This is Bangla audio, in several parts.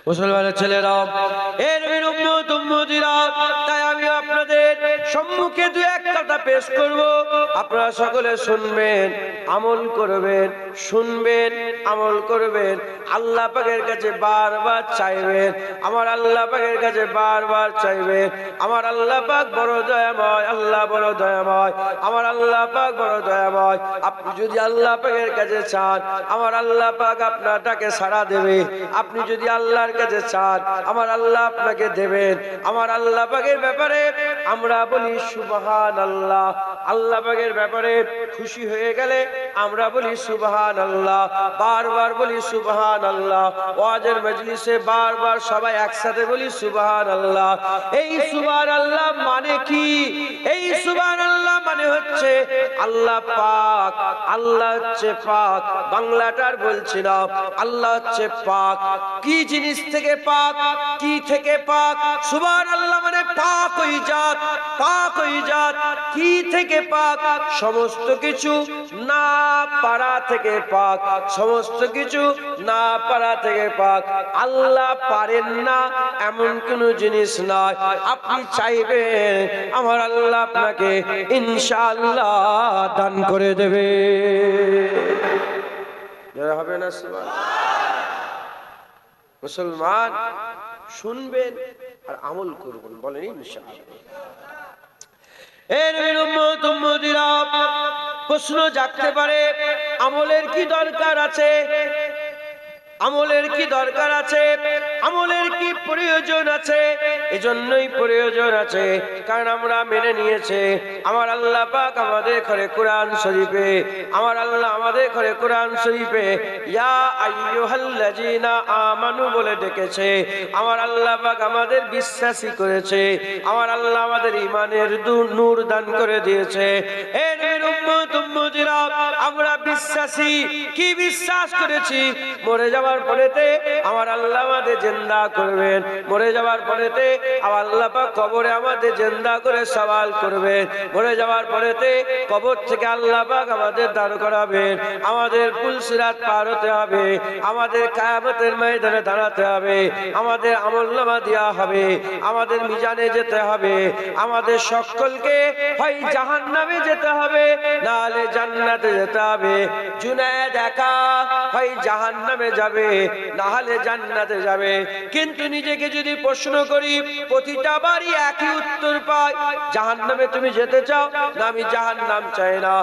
মুসলমানের ছেলেরা, এর নবীর উম্মত উম্মতিরা, তাই আমি আপনাদের সম্মুখে দু এক কথা পেশ করব, আপনারা সকলে শুনবেন, আমল করবেন, শুনবেন, আমল করবেন। আল্লাহ পাকের কাছে বারবার চাইবেন, আমার আল্লাহ পাকের কাছে বারবার চাইবেন। আমার আল্লাহ পাক বড় দয়াময়, আল্লাহ বড় দয়াময়, আমার আল্লাহ পাক বড় দয়াময়। আপনি যদি আল্লাহ পাকের কাছে চান, আমার আল্লাহ পাক আপনাকে সাড়া দেবে। আপনি যদি আল্লাহর কাছে চান, আমার আল্লাহ আপনাকে দেবেন। আমার আল্লাহ পাকের ব্যাপারে আমরা বলি সুবহানাল্লাহ। আল্লাহ পাকের ব্যাপারে খুশি হয়ে গেলে আমরা বলি সুবহানাল্লাহ, বারবার বলি সুবহানাল্লাহ। ওয়াজের মজলিসে বারবার সবাই একসাথে বলি সুবহানাল্লাহ। এই সুবহানাল্লাহ মানে কি? এই সুবহানাল্লাহ মানে হচ্ছে আল্লাহ পাক, আল্লাহ হচ্ছে পাক। বাংলাটার বলছি না, আল্লাহ হচ্ছে পাক। কি জিনিস থেকে পাক? কি থেকে পাক? সুবহানাল্লাহ মানে পাক ওই জাত, পাক ওই জাত। কি থেকে পাক? সমস্ত কিছু না পারা থেকে পাক, সমস্ত কিছু না পারা থেকে পাক। আল্লাহ পারেন না এমন কোন জিনিস নয়। আপনি চাইবেন, আমার আল্লাহ আপনাকে ইনশাআল্লাহ দান করে দেবে। হবে না মুসলমান? শুনবেন আর আমল করবেন, বলেন ইনশাআল্লাহ। এর উম্মত উম্মতিরা, প্রশ্ন জাগতে পারে, আমলের কি দরকার আছে? আমলের কি দরকার আছে? আমলের কি প্রয়োজন আছে? এজন্যই প্রয়োজন আছে কারণ আমরা মেনে নিয়েছে আমার আল্লাহ পাক আমাদের ঘরে কোরআন শরীফে, আমার আল্লাহ আমাদের ঘরে কোরআন শরীফে ইয়া আইয়ুহাল্লাযীনা আমানু বলে ডেকেছে। আমার আল্লাহ পাক আমাদের বিশ্বাসী করেছে, আমার আল্লাহ আমাদের ঈমানের নূর দান করে দিয়েছে। এর উম্মত উম্মতিরা, আমরা বিশ্বাসী। কি বিশ্বাস করেছি? মরে যাওয়ার পরেতে আমার আল্লাহ আমাদের জিন্দা করবেন, মরে যাওয়ার পরেতে আমার আল্লাহ পাক কবরে আমাদের জিন্দা করে সওয়াল করবেন, মরে যাওয়ার পরেতে কবর থেকে আল্লাহ পাক আমাদের দাঁড় করাবেন, আমাদের পুলসিরাত পার হতে হবে, আমাদের কিয়ামতের ময়দানে দাঁড়াতে হবে, আমাদের আমলনামা দেয়া হবে, আমাদের মিজানে যেতে হবে, আমাদের সকলকে হয় জাহান্নামে যেতে হবে না হলে জান্নাতে যেতে হবে। জুনায়েদ একা হয় জাহান্নামে যাবে না হলে জান্নাতে যাবে। কিন্তু নিজেকে যদি প্রশ্ন করি, প্রতিটা বারই একই উত্তর পাই, জাহান্নামে তুমি যেতে চাও না আমি জাহান্নাম চাই না।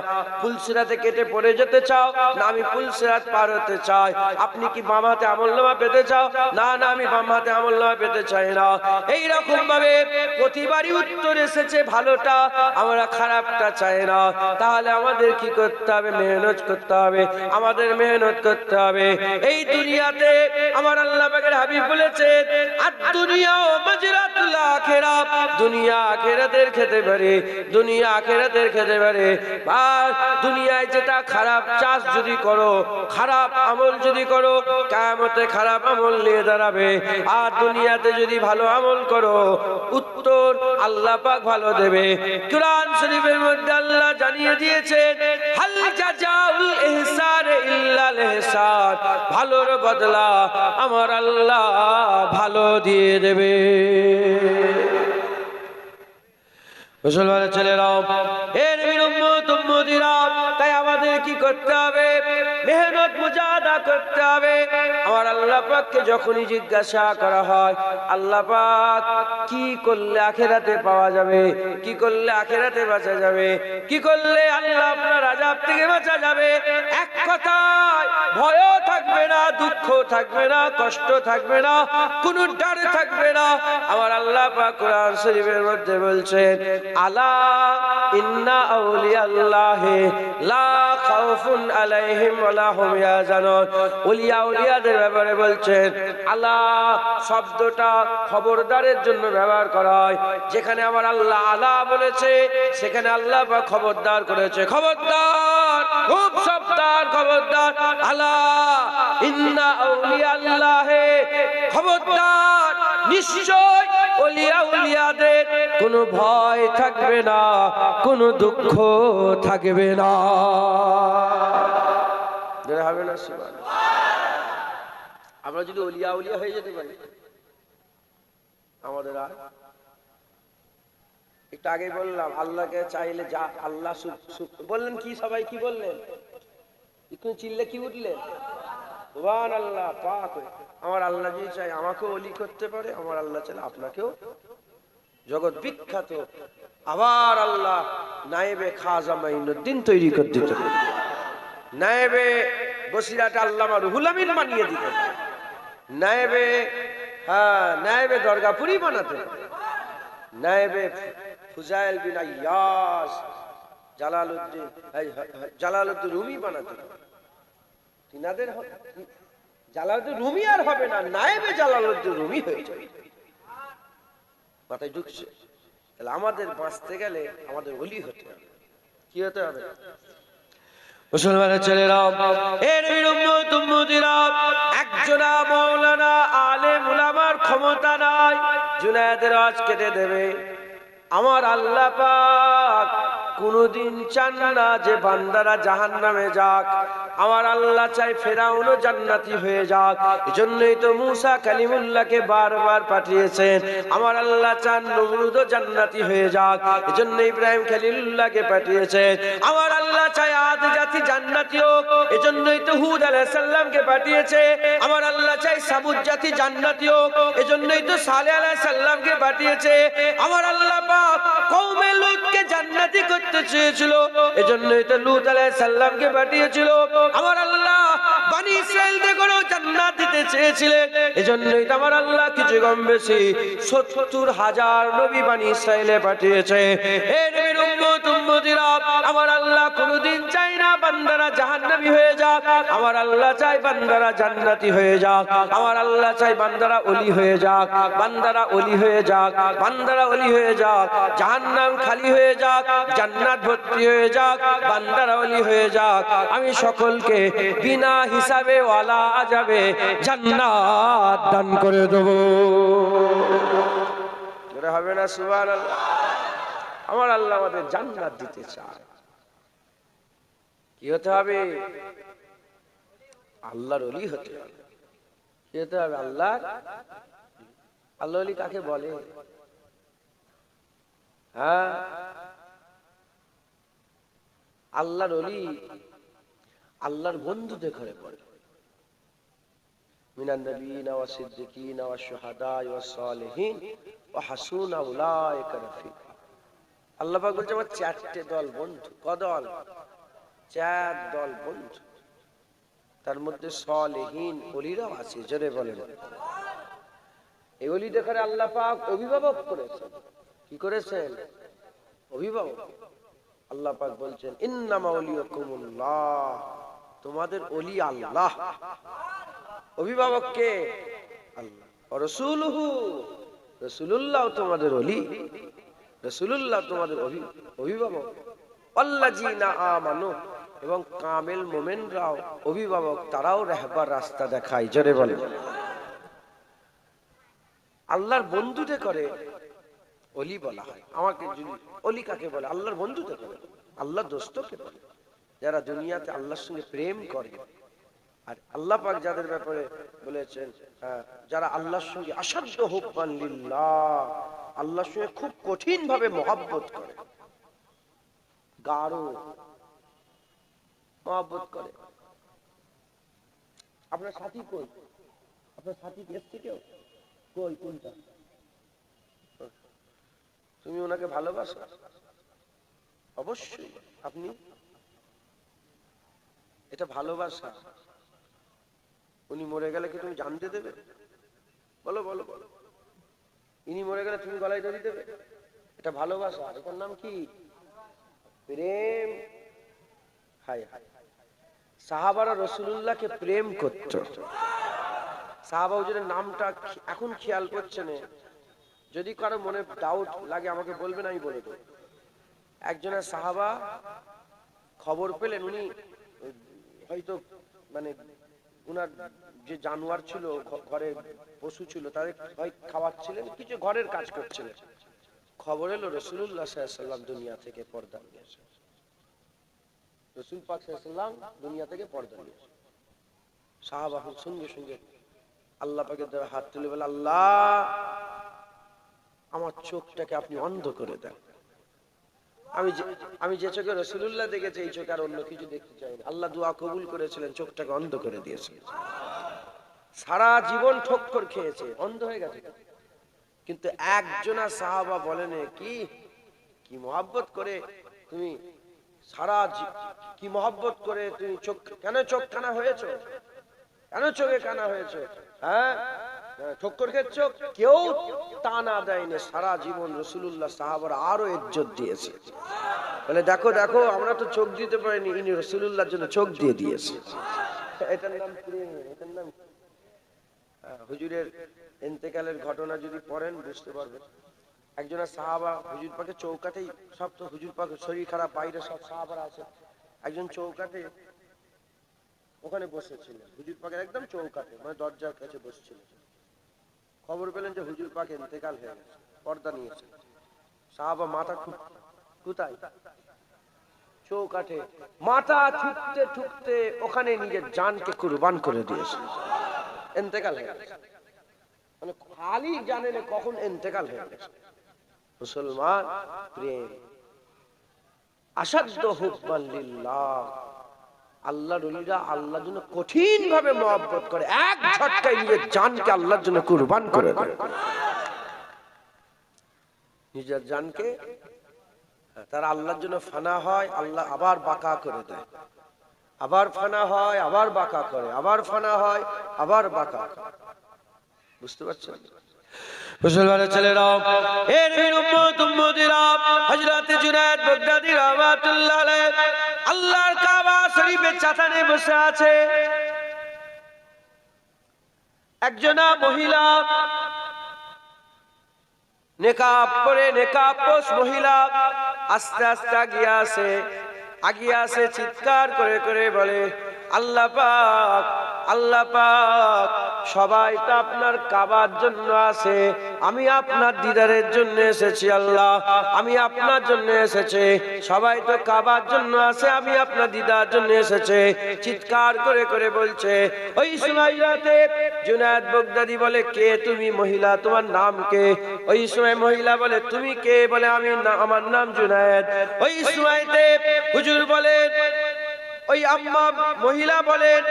পুলসিরাতে কেটে পড়ে যেতে চাও না আমি পুলসিরাত পার হতে চাই। আপনি কি বাম হাতে আমলনামা পেতে চাও? না না, আমি বাম হাতে আমলনামা পেতে চাই না। এই রকম ভাবে প্রতিবারই উত্তর এসেছে ভালোটা, আমরা খারাপটা চাই না। তাহলে আমাদের কি করতে হবে? মেহনত করতে হবে, আমাদের মেহনত করতে হবে। এই দুনিয়াতে আমার আল্লাহ পাকের হাবিব বলেছেন আদ-দুনিয়া মাজরাতুল আখিরাহ, দুনিয়া আখিরাতের খেতে পারে, দুনিয়া আখিরাতের খেতে পারে। আর দুনিয়ায় যেটা খারাপ চাষ যদি করো, খারাপ আমল যদি করো, কিয়ামতে খারাপ আমল নিয়ে দাঁড়াবে। আর দুনিয়াতে যদি ভালো আমল করো, উত্তর আল্লাহ পাক ভালো দেবে। কুরআন শরীফের মধ্যে আল্লাহ জানিয়ে দিয়েছেন হাল জাযাউল ইহসান ইল্লাল ইহসান, ভালোর বদলা আমার আল্লাহ ভালো দিয়ে দেবে। মুসলমানের ছেলেরাও, এর উম্মত উম্মতিরা, তাই আমাদের কি করতে হবে? মেহনত মুজাহাদা করতে হবে। আমার আল্লাহ পাককে যখনই জিজ্ঞাসা করা হয় আল্লাহ পাক কি করলে আখিরাতে পাওয়া যাবে, কি করলে আখিরাতে বাঁচা যাবে, কি করলে আল্লাহ আপনার আযাব থেকে বাঁচা যাবে, এক কথায় ভয়ও থাকবে না, দুঃখ থাকবে না, কষ্ট থাকবে না, কোনো ডর থাকবে না। আমার আল্লাহ পাক কোরআন শরীফের মধ্যে বলছেন আলা ইন্না আউলিয়া আল্লাহি লা খাউফুন আলাইহিম ওয়ালা হুম ইয়াহজানুন। ওলিয়া উলিয়াদের ব্যাপারে বলছেন আলা শব্দটা খবরদারের জন্য ব্যবহার করা হয়। যেখানে আমার আল্লাহ আলা বলেছে সেখানে আল্লাহ পাক খবরদার করেছে, খবরদার, খুব সাবধান, খবরদার। আলা ইন্না আউলিয়া আল্লাহি, খবরদার, নিশ্চয় ওলিয়া উলিয়াদের কোনো ভয় থাকবে না, কোনো দুঃখ থাকবে না। হবে না? আমরা যদি অলিয়া উলিয়া হয়ে যেতে পারি, আমাদের আর একটু আগে বললাম আল্লাহকে চাইলে যা আল্লাহ বললেন কি, সবাই কি বললেন? একটু চিল্লে কি উঠলেন? সুবহানাল্লাহ। পাক আমার আল্লাহ যদি চাই আমাকেও ওলি করতে পারে, আমার আল্লাহ চাইলে আপনাকেও। জগৎ বিখ্যাত আবার আল্লাহ নায়েবে খাজা মাইনুদ্দিন তৈরি করে দিতে পারে, নায়েবে বসিরাট আল্লামা রুহুল আমিন বানিয়ে দিতে পারে, নায়েবে নায়েবে দরগাপুরি বানাতে পারে, নায়েবে ফুজাইল বিন আইয়াস জালালউদ্দিন রুমি বানাতে পারে। তিনাদের জালালউদ্দিন রুমি আর হবে না, নায়েবে জালালউদ্দিন রুমি হয়ে যাবে। মাথায় ঢুকছে? তাহলে আমাদের বাঁচতে গেলে আমাদের ওলি হতে হবে। কি হতে হবে? মুসলমানের ছেলেরা, এর উম্মত উম্মতিরা, একজনা মাওলানা আলেম উলামার ক্ষমতা নাই জুনায়েদের আজ কেটে দেবে। আমার আল্লাহ পাক কোনদিন চান না যে বান্দারা জাহান্নামে যাক। আমার আল্লাহ চাই ফেরাউনও জান্নাতি হয়ে যাক। এজন্যই তো মুসা কালিমুল্লাহকে বারবার পাঠিয়েছেন। আমার আল্লাহ চান নমরুদও জান্নাতি হয়ে যাক। এজন্য ইব্রাহিম খলিলুল্লাহকে পাঠিয়েছেন। আমার আল্লাহ চাই আদ জাতি জান্নাতি হোক। এজন্যই তো হুদ আলাইহিস সালামকে পাঠিয়েছে। আমার আল্লাহ চাই সামুদ জাতি জান্নাতি হোক। এজন্যই তো সালেহ আলাইহিস সালামকে পাঠিয়েছে। আমার আল্লাহ পাক কওমে লূতকে জান্নাতি করতে চেয়েছিল, এজন্যই তো লূত আলাইহিস সালামকে পাঠিয়েছিল। আমার আল্লাহ বনি ইসরাইলকে করে জান্নাত দিতে চেয়েছিলেন, এজন্যই তো আমার আল্লাহ কিছু কম বেশি ৭০,০০০ নবী বনি ইসরাইলে পাঠিয়েছে। হে নবীর উম্মত উম্মতিরা, আমার আল্লাহ কোনদিন চাই না বান্দারা জাহান্নামী হয়ে যাক। আমার আল্লাহ চাই বান্দারা জান্নাতি হয়ে যাক। আমার আল্লাহ চাই বান্দারা ওলি হয়ে যাক, বান্দারা ওলি হয়ে যাক, বান্দারা ওলি হয়ে যাক, জাহান্নাম খালি হয়ে যাক, জান্নাত ভর্তি হয়ে যাক, বান্দারা ওলি হয়ে যাক। আমি সকলকে বিনা হিসাবে ওয়ালা যাবে জান্নাত দান করে দেব। এটা হবে না? সুবহানাল্লাহ। আমার আল্লাহ আমাদের জান্নাত দিতে চায়। কি হতে হবে? আল্লাহর ওলি হতে হবে। কি হতে হবে? আল্লাহর ওলি কাকে বলে? হ্যাঁ, আল্লাহর ওলি আল্লাহর বন্ধুদের ঘরে পড়ে। মিনান নবিয়িনা ওয়াস সিদ্দিকিনা ওয়াশ শুহাদা ওয়াস সালিহিন ওয়া হাসুনা উলাইকা রাফিকা। আল্লাহ পাক বলছে আমার 4টে দল বন্ধু। কদল? 4 দল বন্ধু। তার মধ্যে সালিহিন ওলিরাও আছে। জোরে বলেন। এই ওলিদের ঘরে আল্লাহ পাক অভিভাবক করেছেন। কি করেছেন? অভিভাবক। আল্লাহ পাক বলছেন ইন্নামা ওলিয়াকুমুল্লাহ, তোমাদের ওলি আল্লাহ। অভিভাবক কে? আল্লাহ। রাসূলুহু, রাসূলুল্লাহ তোমাদের ওলি, রাসূলুল্লাহ তোমাদের অভিভাবক। আল্লাযিনা আমানু, এবং কামেল মুমিনরাও অভিভাবক, তারাও রাহবার রাস্তা দেখায়। জোরে বলেন। আল্লাহর বন্ধুতে করে ওলি বলা হয়। আমাকে যদি ওলি কাকে বলে? আল্লাহর বন্ধুতে করে, আল্লাহর দোস্তকে বলে, যারা দুনিয়াতে আল্লাহর সঙ্গে প্রেম করে। আর আল্লাহ পাক যাদের ব্যাপারে বলেছেন যারা আল্লাহর সঙ্গে আসাধ্য হুব্বান লিল্লাহ, আল্লাহর সঙ্গে খুব কঠিন ভাবে মহব্বত করে, গাঢ় মহব্বত করে। আপনার সাথী কই? আপনার সাথী এসছে কেউ? কই? কোনটা? তুমি ওনাকে ভালোবাসো? অবশ্যই। আপনি? এটা ভালোবাসা। উনি মরে গেলে কি তুমি জানতে দেবে? বলো বলো বলো। ইনি মরে গেলে তুমি গলায় দড়ি দেবে? এটা ভালোবাসা। এটার নাম কি? প্রেম। হায় হায়, সাহাবারা রাসূলুল্লাহকে প্রেম করত। সাহাবা হুজুরের নামটা এখন খেয়াল করছে না, যদি কারো মনে ডাউট লাগে আমাকে বলবেন, আমি বলে দেব। একজনের সাহাবা খবর পেলেন, উনি হয়তো মানে উনার যে জানোয়ার ছিল, ঘরে পশু ছিল, তাদের খাওয়াচ্ছিলেন, কিছু ঘরের কাজ করছিলেন। খবর এলো রাসূলুল্লাহ সাল্লাল্লাহু আলাইহি ওয়াসাল্লাম দুনিয়া থেকে পর্দা নিয়েছে। রাসূল পাক সাল্লাল্লাহু আলাইহি ওয়াসাল্লাম দুনিয়া থেকে পর্দা নিয়েছে। সাহাবা সঙ্গে সঙ্গে আল্লাহ পাকের দরবারে হাত তুলে বলে, আল্লাহ আমার চোখটাকে আপনি অন্ধ করে দেন। আমি যে চোখে রাসূলুল্লাহ দেখেছি এই চোখে আর অন্য কিছু দেখতে চাই না। আল্লাহ দোয়া কবুল করেছিলেন, চোখটাকে অন্ধ করে দিয়েছিলেন। সারা জীবন ঠক্কর খেয়েছে, অন্ধ হয়ে গেছে। কিন্তু একজনা সাহাবা বলেন, কি কি মহব্বত করে তুমি কি মহব্বত করে তুমি চোখ কানা হয়েছো, কেন চোখে কানা হয়েছে? হ্যাঁ, ঠক্কর খেয়েছ। কেউ তা না দেয়নি, সারা জীবন রাসূলুল্লাহ সাহাবারা আরো ইজ্জত দিয়েছে। বলে দেখো দেখো, আমরা তো চোখ দিতে পারিনি, ইনি রাসূলুল্লাহর জন্য চোখ দিয়ে দিয়েছে। এটার নাম প্রেম, এটার নাম। হুজুরের ইন্তেকালের ঘটনা যদি পড়েন বুঝতে পারবেন। একজন সাহাবা হুজুর পাকে চৌকাতেই, সব তো হুজুর পাকে শরীর খারাপ, বাইরে সব সাহাবারা আছে, একজন চৌকাতে ওখানে বসেছিলেন, হুজুর পাকের একদম চৌকাতে, মানে দরজার কাছে বসেছিলেন। খবর পেলেন যে হুজুর পাক ইন্তেকাল হয়ে গেছে, পর্দা নিয়েছে। সাহাবা মাথা কোথায়? চৌকাঠে। মাথা ঠুকতে ঠুকতে ওখানে নিজের জানকে কুরবান করে দিয়েছে, ইন্তেকাল হয়ে গেছে। মানে খালি জানেন কখন ইন্তেকাল হয়ে গেছে। মুসলমান প্রেম আসাদ্দ হুব্বান লিল্লাহ। আল্লাহর ওলিরা আল্লাহর জন্য কঠিন ভাবে মহব্বত করে, এক ঝটকায় নিজের জানকে আল্লাহর জন্য কুরবান করে দেয়। নিজের জানকে তারা আল্লাহর জন্য ফানা হয়, আল্লাহ আবার বাঁকা করে দেয়, আবার ফানা হয়, আবার বাঁকা করে, আবার ফানা হয়, আবার বাঁকা করে। বুঝতে পারছেন মুসলমানের ছেলেরা, এর উম্মত উম্মতিরা, হযরত জুনায়েদ বাগদাদী রাহমাতুল্লাহ আলাইহি আল্লাহর কাবা শরীফের ছাতানে বসে আছে। একজনা মহিলা নেকাব পরে, নেকাবপোশ মহিলা আস্তে আস্তে আগিয়ে আসে, চিৎকার করে করে বলে, আল্লাহ পাক, আল্লাহ পাক, সবাই তো আপনার কাবার জন্য আসে, আমি আপনার দিদারের জন্য এসেছি। আল্লাহ, আমি আপনার জন্য এসেছি। সবাই তো কাবার জন্য আসে, আমি আপনার দিদার জন্য এসেছে। চিৎকার করে করে বলছে। ওই সময়তে জুনায়েদ বাগদাদী বলে, কে তুমি মহিলা, তোমার নাম কে? ওই সময় মহিলা বলে, তুমি কে? বলে, আমার নাম জুনায়েদ। ওই সময়তে হুজুর বলেন, ওই আম্মা মহিলা বলেন,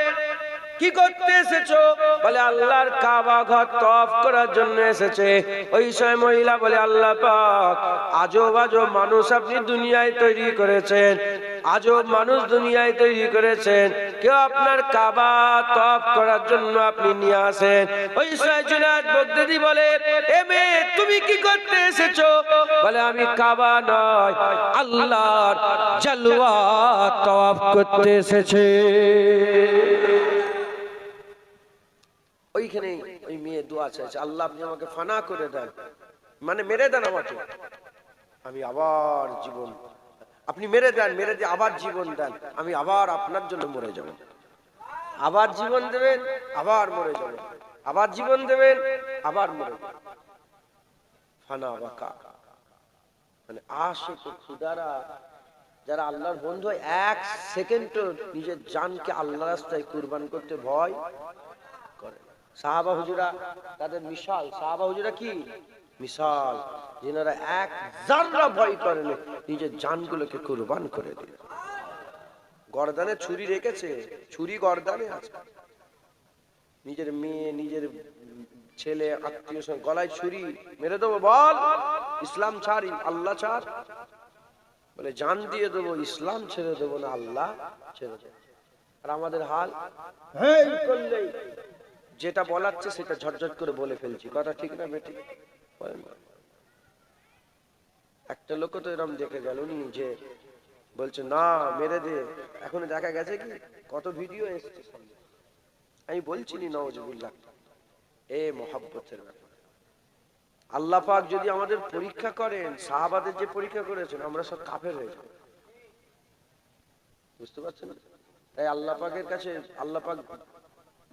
কি করতে এসেছো? বলে, আল্লাহর কাবা ঘর তওয়াফ করার জন্য এসেছে। ওই সময় মহিলা বলে, আল্লাহ পাক, আজব আজব মানুষ আপনি দুনিয়ায় তৈরি করেছেন, আজব মানুষ দুনিয়ায় তৈরি করেছেন, কেউ আপনার কাবা তওয়াফ করার জন্য আপনি নিয়ে আসেন। ওই সময় জুনায়েদ বাগদাদী বলে, এ মেয়ে, তুমি কি করতে এসেছো? বলে, আমি কাবা নয়, আল্লাহর জালওয়া তওয়াফ করতে এসেছে। ওইখানে ওই মেয়ে দোয়া চাইছে, আল্লাহ আপনি আমাকে ফানা করে দেন, মানে মেরে দেন আমাকে, আমি আবার জীবন, আপনি মেরে দেন, মেরে দিয়ে আবার জীবন দেন, আমি আবার আপনার জন্য মরে যাব। আবার জীবন দেবেন, আবার মরে যাব, আবার জীবন দেবেন, আবার মরে যাব। ফানা বাকা, মানে আশিক খুদারা যারা আল্লাহর বন্ধু হয়, এক সেকেন্ডও নিজের জানকে আল্লাহর রাস্তায় কুরবান করতে ভয় করে। সাহাবা হুজুরা তাদের মিশাল, সাহাবা হুজুরা কি মিশাল, যেনারা এক জাররা ভয় করেন, নিজের জানগুলোকে কুরবান করে দিল। গর্দানে ছুরি রেখেছে, ছুরি গর্দানে আছে, নিজের মেয়ে, নিজের ছেলে, আত্মীয় গলায় ছুরি, মেরে দেবো, বল ইসলাম ছাড়ি, আল্লাহ ছাড়, বলে জান দিয়ে দেবো, ইসলাম ছেড়ে দেবো না, আল্লাহ ছেড়ে দেবো। আর আমাদের হাল, হ্যাঁ করলেই যেটা বলাচ্ছে সেটা ঝটঝট করে বলে ফেলছি, কথা ঠিক না বেটি? একটা লোক তো এরকম দেখে গেল নি, যে বলছে না মেরে দে, এখন দেখা গেছে কি কত ভিডিও এসেছে সামনে। আমি বলছি নি নাউজুবিল্লাহ, এ মহব্বতের ব্যাপার। আল্লাহ পাক যদি আমাদের পরীক্ষা করেন, সাহাবাদের যে পরীক্ষা করেছেন, আমরা সব কাফের হয়ে যাব। বুঝতে পারছেন? তাই আল্লাহ পাকের কাছে, আল্লাহ পাক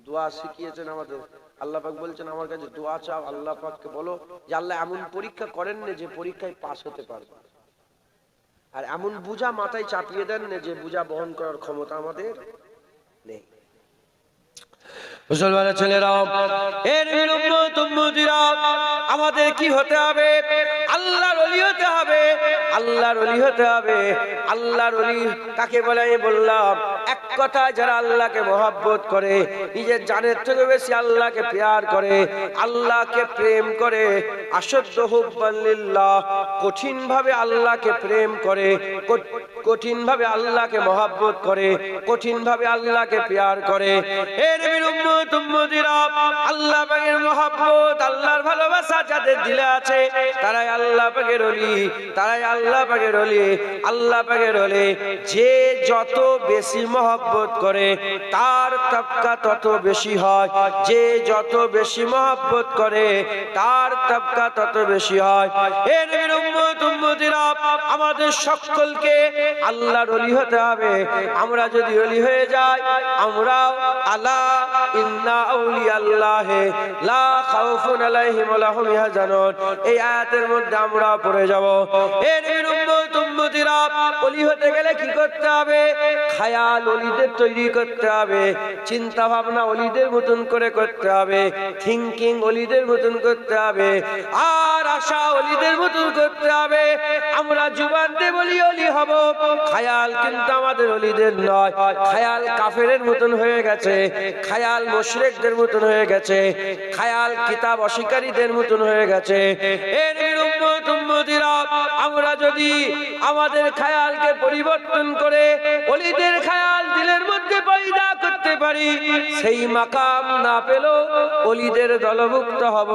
দোয়া শিখিয়েছেন আমাদের। আল্লাহ পাক বলছেন, আমার কাছে দোয়া চাও, আল্লাহ পাককে বলো যে আল্লাহ এমন পরীক্ষা করেন না যে পরীক্ষায় পাস হতে পারবে, আর এমন বোঝা মাথায় চাপিয়ে দেন না যে বোঝা বহন করার ক্ষমতা আমাদের নেই। মুসলমানের ছেলেরা, এর উম্মতিরা, আমাদের কি হতে হবে? আল্লাহর ওলি হতে হবে। আল্লাহর ওলি হতে হবে। আল্লাহর ওলি কাকে বলে? আমি বললাম, এক কথায় যারা আল্লাহকে মহব্বত করে, নিজের জানের থেকে বেশি আল্লাহকে প্যার করে, আল্লাহকে প্রেম করে, আশদ্দ হুব্বান লিল্লাহ, কঠিন ভাবে আল্লাহকে প্রেম করে, কঠিন ভাবে আল্লাহকে মহব্বত করে, কঠিন ভাবে আল্লাহকে প্যার করে। এর উম্মতিরা, আল্লাহ পাকের মহব্বত, আল্লাহর ভালোবাসা যাদের দিলে আছে, তারাই আল্লাহ পাকের ওলি, তারাই আল্লাহ পাকের ওলি। আল্লাহ পাকের ওলি যে যত বেশি মহব্বত করে, তার তবকা তত বেশি হয়। যে যত বেশি মহব্বত করে, তার তবকা তত বেশি হয়। এর উম্মতিরা, আমাদের সকলকে আল্লাহর ওলি হতে হবে। আমরা যদি ওলি হয়ে যাই, আমরা আলা ইন্না আউলিয়াল্লাহি লা খাউফুন আলাইহিম ওয়া লাহুম ইয়াহজানুন, এই আয়াতের মধ্যে আমরা পড়ে যাব। এর উম্মতিরা, ওলি হতে গেলে কি করতে হবে? খায়াল ওলিদের তৈরি করতে হবে, চিন্তা ভাবনা ওলিদের মতন করে করতে হবে, থিংকিং ওলিদের মতন করতে হবে, আর আশা ওলিদের মতন করতে হবে। আমরা জুবান দিয়ে বলি ওলি হব, খায়াল কিন্তু আমাদের ওলিদের নয়। খায়াল কাফেরের মতন হয়ে গেছে, খায়াল মুশরিকদের মতন হয়ে গেছে, খায়াল কিতাব অস্বীকারীদের মতন হয়ে গেছে। এর উম্মতিরা, আমরা যদি আমাদের খায়ালকে পরিবর্তন করে ওলিদের খায়াল দিলের মধ্যে পয়দা করতে পারি, সেই মাকাম না পেলেও ওলিদের দলভুক্ত হব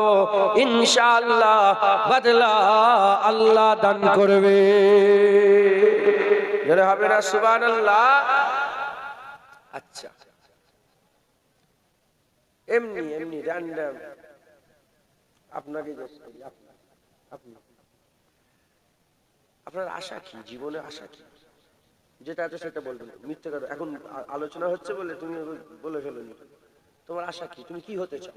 ইনশাআল্লাহ। বদলা আল্লাহ দান করবে, যারা হবে না সুবহানাল্লাহ। আচ্ছা, এমনি এমনি র্যান্ডম আপনাকে আপনার আশা কি? জীবনের আশা কি? যেটা আছে সেটা বলবেন, মিথ্যে কথা। এখন আলোচনা হচ্ছে বলে তুমি বলে ফেলোনি। তোমার আশা কি? তুমি কি হতে চাও?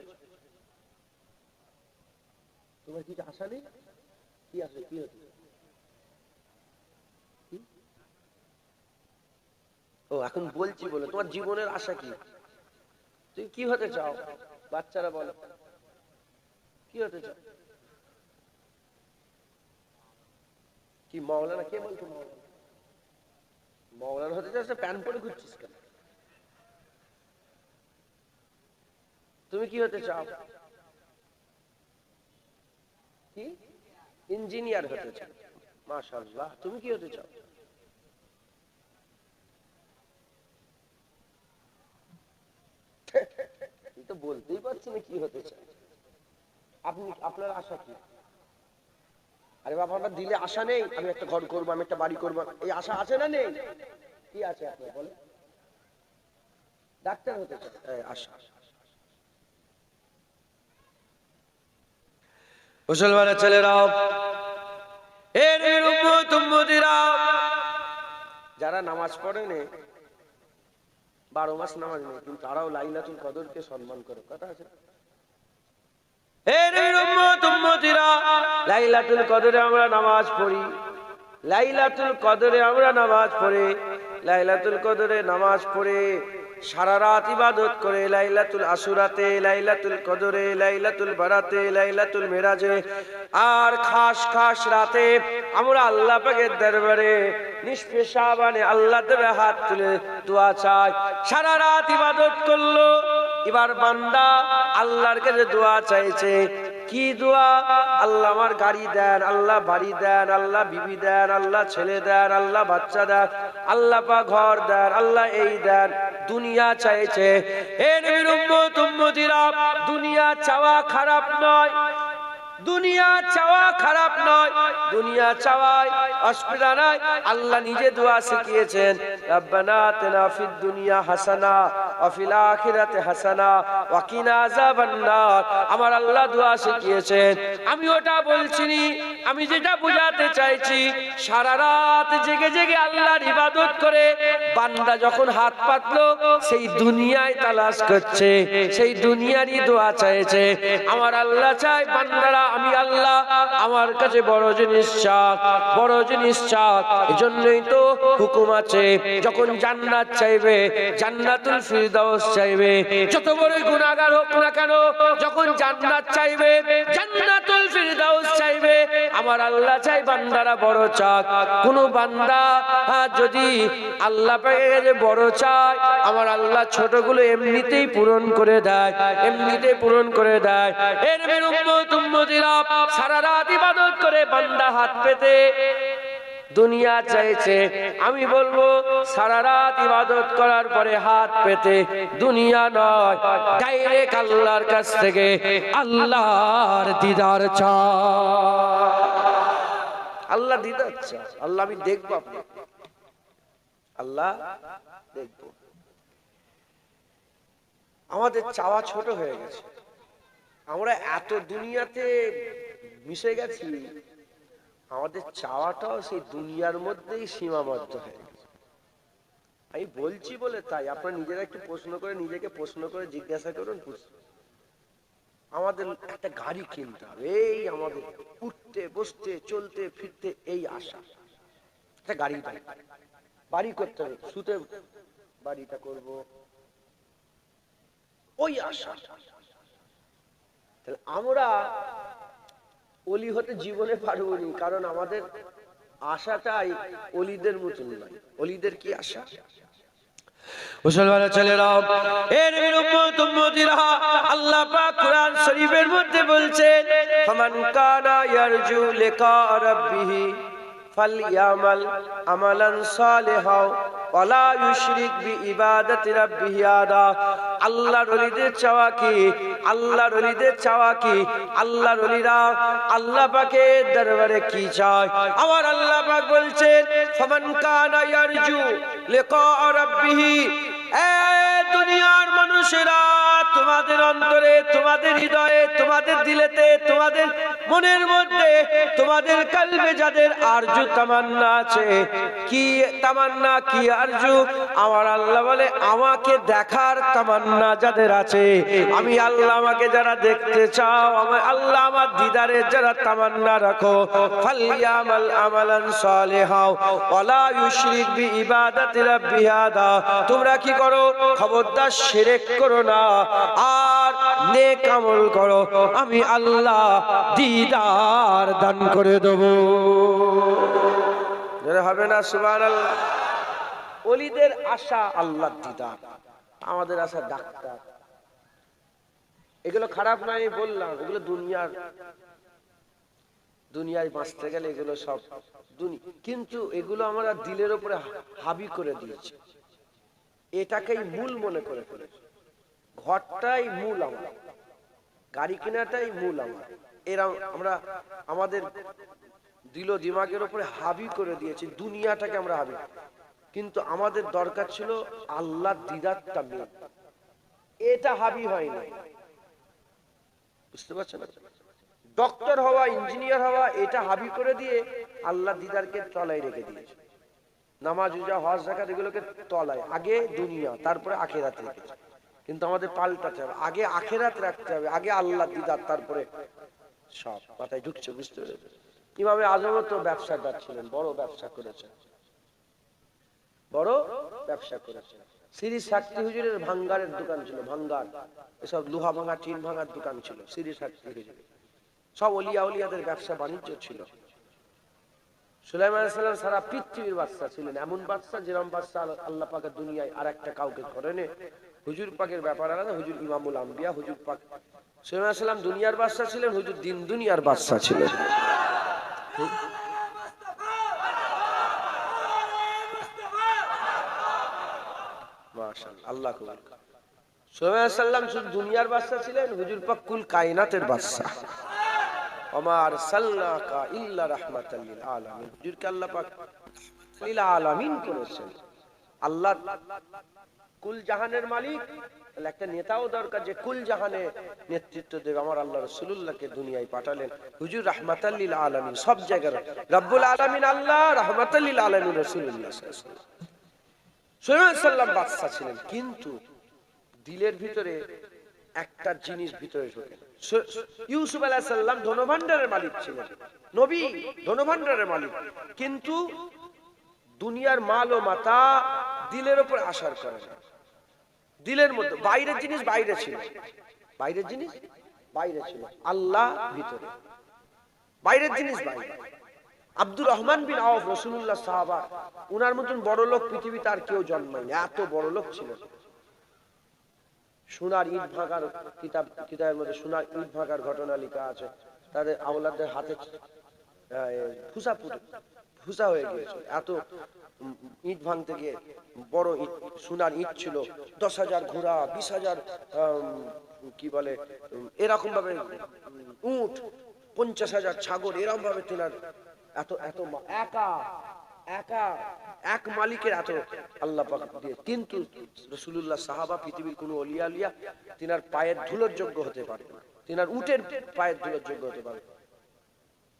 তোমার কি আশা নেই? কি আছে? কি হতে? ও এখন বলছি বলে, তোমার জীবনের আশা কি? তুমি কি হতে চাও? বাচ্চারা বলো, কি হতে চাও? কি মাওলানা? কে বলছো মাওলানা? মাওলানা হতে চাস? প্যান্ট পরে ঘুরছিস কেন? তুমি কি হতে চাও? কি? ইঞ্জিনিয়ার হতে চাও? মাশাআল্লাহ। তুমি কি হতে চাও? তো বলতেই পারছি না কি হতে চাই। আপনি, আপনার আশা কি? আরে বাবা, আমার দিলে আশা নেই আমি একটা ঘর করবো, আমি একটা বাড়ি করবো, এই আশা আছে না নেই? কি আছে আপনার বলে? ডাক্তার হতে চাই, আশা। মুসলমানের ছেলেরা, এর উম্মতিরা, যারা নামাজ পড়ে নে, 12 মাস নামাজ নেই, কিন্তু তারাও লাইলাতুল কদরকে সম্মান করে। কথা আছে? এর উম্মতিরা, লাইলাতুল কদরে আমরা নামাজ পড়ি, লাইলাতুল কদরে আমরা নামাজ পড়ি, লাইলাতুল কদরে নামাজ পড়ে সারা রাত ইবাদত করে, লাইলাতুল আশুরাতে, লাইলাতুল কদরে, লাইলাতুল বারাতে, লাইলাতুল মিরাজে, আর খাস খাস রাতে আমরা আল্লাহ পাকের দরবারে নিষ্পেষাবানে আল্লাহ দেবে হাত তুলে দোয়া চাই। সারা রাত ইবাদত করলো, এবার বান্দা আল্লাহর কাছে দোয়া চাইছে। কি দোয়া? আল্লাহ আমার গাড়ি দেন, আল্লাহ বাড়ি দেন, আল্লাহ বিবি দেন, আল্লাহ ছেলে দেন, আল্লাহ বাচ্চা দেন, আল্লাহ পাক ঘর দেন, আল্লাহ এই দেন। দুনিয়া চাইছে। এ নবীর উম্মতিরা, দুনিয়া চাওয়া খারাপ নয়, দুনিয়া চাওয়া খারাপ নয়, দুনিয়া চাওয়ায় অসুবিধা নাই। আল্লাহ নিজে দোয়া শিখিয়েছেন, রব্বানা আতিনা ফিদ দুনিয়া হাসানা ওয়া ফিল আখিরাতি হাসানা ওয়া কিনা আযাবান নার। আমার আল্লাহ দোয়া শিখিয়েছেন। আমি ওটা বলছি নি, আমি যেটা বোঝাতে চাইছি, সারা রাত জেগে জেগে আল্লাহর ইবাদত করে বান্দা যখন হাত পাতলো সেই দুনিয়ায় তালাশ করছে, সেই দুনিয়ারই দোয়া চাইছে। আমার আল্লাহ চাই বান্দারা, আমি আল্লাহ আমার কাছে বড় জিনিস চাক, বড় জিনিস চাক। এজন্যই তো হুকুম আছে, যখন জান্নাত চাইবে জান্নাতুল ফিরদাউস চাইবে, যত বড় গুনাহগার হোক না কেন, যখন জান্নাত চাইবে জান্নাতুল ফিরদাউস চাইবে। আমার আল্লাহ চাই বান্দারা বড় চাক। কোন বান্দা যদি আল্লাহ পাকের কাছে বড় চায়, আমার আল্লাহ ছোটগুলো এমনিতেই পূরণ করে দেয়, এমনিতেই পূরণ করে দেয়। এর নবীর উম্মত উম্মতিরা সারা রাত ইবাদত করে বান্দা হাত পেতে দুনিয়া চাইছে। আমি বলবো সারা রাত ইবাদত করার পরে হাত পেতে দুনিয়া নয়, ডাইরেক্ট আল্লাহর কাছ থেকে আল্লাহর দিদার চাই। আল্লাহ দিদার চাই, আল্লাহ আমি দেখবো, আপনি আল্লাহ দেখবো। আমাদের চাওয়া ছোট হয়ে গেছে, আমরা এত দুনিয়াতে মিশে গেছি, আমাদের চাওয়াটাও সেই দুনিয়ার মধ্যেই সীমাবদ্ধ হয়ে গেছে। আমি বলছি বলে তাই, আপনারা নিজেরা একটু প্রশ্ন করে, নিজেকে প্রশ্ন করে জিজ্ঞাসা করুন। আমাদের একটা গাড়ি কিনতে হবে, এই আমাদের উঠতে বসতে চলতে ফিরতে এই আশা, একটা গাড়ি বাড়ি করতে হবে, শুতে বাড়িটা করব, ওই আশা। তাহলে আমরা অলি হতে জীবনে পারবো না, কারণ আমাদের আশাটাই অলিদের মতন নয়। অলিদের কি আশা? মুসলমান ছেলেরা, এর উম্মত উম্মতিরা, আল্লাহ পাক কুরআন শরীফের মধ্যে বলছেন, ফামান কানা ইয়ারজু লিকা রাব্বিহি ফালইয়ামাল আমালান সালিহাও ওয়ালা ইউশরিক বিইবাদাতি রাব্বিহি আহাদা। আল্লাহর ওলিদের চাওয়া কি? আল্লাহর ওলিদের চাওয়া কি? আল্লাহর ওলিরা আল্লাহ পাকের দরবারে কি চায়? আমার আল্লাহ পাক বলছেন, ফামান কানা ইয়ারজু লিকা রাব্বিহি, এ দুনিয়ার মানুষেরা, তোমাদের অন্তরে, তোমাদের হৃদয়ে, তোমাদের দিলেতে, তোমাদের মনের মধ্যে, তোমাদের কলবে যাদের আরজু তামান্না আছে, কি তামান্না, কি আরজু? আমার আল্লাহ বলে, আমাকে দেখার তামান্না যাদের আছে, আমি আল্লাহ আমাকে যারা দেখতে চাও, আমার আল্লাহ আমার দিদারের যারা তামান্না রাখো, ফালইয়ামাল আমালান সালিহাও ওয়ালা ইউশরিক বিইবাদাতি রাব্বিহি আহাদা। তোমরা কি করো? খবরদার শিরক করো না, আর নেক আমল করো, আমি আল্লাহ দিদার দান করে দেব। হবে না? সুবহানাল্লাহ। ওলিদের আশা আল্লাহর দিদার, আমাদের আশা ডাক্তার। এগুলো খারাপ না, আমি বললাম, এগুলো দুনিয়ায় বাঁচতে গেলে এগুলো সব কিন্তু এগুলো আমরা দিলের উপরে হাবি করে দিয়েছি, এটাকেই মূল মনে করে ফেলেছি। ঘরটাই মূল আমার, গাড়ি কেনাটাই মূল আমার, এরা আমরা আমাদের দিল দিমাগের উপরে হাবি করে দিয়েছি, দুনিয়াটাকে আমরা হাবি। কিন্তু আমাদের দরকার ছিল আল্লাহর দিদারটা মেন, এটা হাবি হয় না। বুঝতে পারছেন? ডক্টর হওয়া, ইঞ্জিনিয়ার হওয়া, এটা হাবি করে দিয়ে আল্লাহ দিদারকে তলায় রেখে দিয়েছে। নামাজ, রোজা, হজ, যাকাত এগুলোকে তলায়, আগে দুনিয়া তারপরে আখিরাত রেখেছে। কিন্তু আমাদের পাল্টাতে হবে, আগে আখিরাত রাখতে হবে, আগে আল্লাহ দিদার, তারপরে সব। মাথায় ঢুকছে? বুঝতে পেরেছে? ইমামে আজমও তো ব্যবসাদার ছিলেন, বড় ব্যবসা করেছেন, বড় ব্যবসা করেছেন। শ্রী সাক্তি হুজুরের ভাঙ্গারের দোকান ছিল, ভাঙ্গার, এসব লোহা ভাঙা, টিন ভাঙার দোকান ছিল শ্রী সাক্তি হুজুরের। সব অলিয়া উলিয়াদের ব্যবসা বাণিজ্য ছিল। সুলাইমান আলাইহিস সালাম সারা পৃথিবীর বাদশা ছিলেন, এমন বাদশা যেরকম বাদশা আল্লাহ পাকের দুনিয়ায় আর একটা কাউকে করেনি। হুজুর পাকের ব্যাপার আলাদা, হুজুর ইমামুল আম্বিয়া, হুজুর পাক সুলাইমান আলাইহিস সালাম দুনিয়ার বাদশা ছিলেন, হুজুর দিন দুনিয়ার বাদশা ছিলেন। মাশাআল্লাহ, আল্লাহ কবুল করুন। সুলাইমান আলাইহিস সালাম শুধু দুনিয়ার বাদশা ছিলেন, হুজুর পাক কুল কায়নাতের বাদশা। ওমা আরসালনাকা ইল্লা রাহমাতাল লিল আলামিন, হুজুরকে আল্লাহ পাক লিল আলামিন করেছেন। আল্লাহ কুল জাহানের মালিক, তাহলে একটা নেতাও দরকার যে কুল জাহানে নেতৃত্ব দেবে। আমার আল্লাহ রাসূলুল্লাহকে দুনিয়ায় পাঠালেন হুজুর রাহমাতাল লিল আলামিন, সব জায়গায় রব্বুল আলামিন আল্লাহ, রাহমাতাল লিল আলামিন রাসূলুল্লাহ সাল্লাল্লাহু আলাইহি ওয়াসাল্লাম বাদশা ছিলেন, কিন্তু দিলের ভিতরে একটা জিনিস ভিতরে ঢোকে। ইউসুফ আলাইহিস সালাম ধনভাণ্ডারের মালিক ছিলেন, নবী ধনভাণ্ডারের মালিক, কিন্তু দুনিয়ার মাল ও মাতা দিলের উপর আসার করে না। দিলের মধ্যে বাইরের জিনিস বাইরে ছিল, বাইরের জিনিস বাইরে ছিল, আল্লাহ ভিতরে, বাইরের জিনিস বাইরে। আব্দুর রহমান বিন আওফ রাসূলুল্লাহ সাহাবা, উনার মতন বড় লোক পৃথিবীতে আর কেউ জন্মায়নি, এত বড় লোক ছিল। সোনার ইট ভাগার কিতাবের মধ্যে সোনার ইট ভাগার ঘটনা লেখা আছে। তাদের আওলাদের হাতে ফুসা হয়ে গিয়েছিল, এত ইট ভাঙতে গিয়ে। বড় ইট, সোনার ইট ছিল, 10,000 ঘোড়া, 20,000 কি বলে এরকম ভাবে উট, 50,000 ছাগল, এরকম ভাবে তিনার এত এত একা একা এক মালিকের এত আল্লাহ পাক দিয়ে। কিন্তু রাসূলুল্লাহ সাহাবা, পৃথিবীর কোন ওলিয়া আলিয়া তিনার পায়ের ধুলোর যোগ্য হতে পারে না, তিনার উটের পায়ের ধুলোর যোগ্য হতে পারে।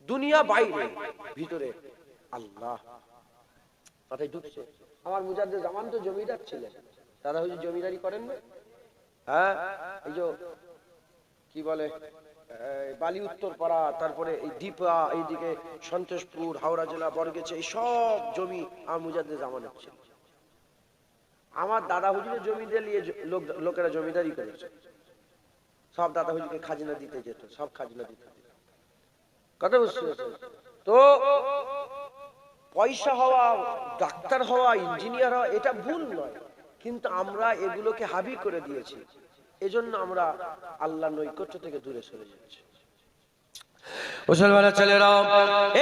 দুনিয়া বাইরে, ভিতরে আল্লাহ মাথায় ঢুকছে। আমার মুজাদ্দেদ জামান তো জমিদার ছিলেন, তারা হচ্ছে জমিদারি করেন না, হ্যাঁ, এই যে কি বলে বালি উত্তর পাড়া, তারপরে এই দীপা, এইদিকে সন্তোষপুর, হাওড়া জেলা, বরগেছে, এই সব জমি আমার মুজাদ্দেদ জামানের ছিল। আমার দাদা হুজুরের জমি দিয়ে লোকেরা জমিদারি করেছে, সব দাদা হুজুরকে খাজনা দিতে যেত, সব খাজনা দিতে যেত। কথা বুঝতে পেরেছেন তো? পয়সা হওয়া, ডাক্তার হওয়া, ইঞ্জিনিয়ার হওয়া এটা ভুল নয়, কিন্তু আমরা এগুলোকে হাবি করে দিয়েছি, এজন্য আমরা আল্লাহর নৈকট্য থেকে দূরে সরে যাচ্ছি। মুসলমানের ছেলেরা,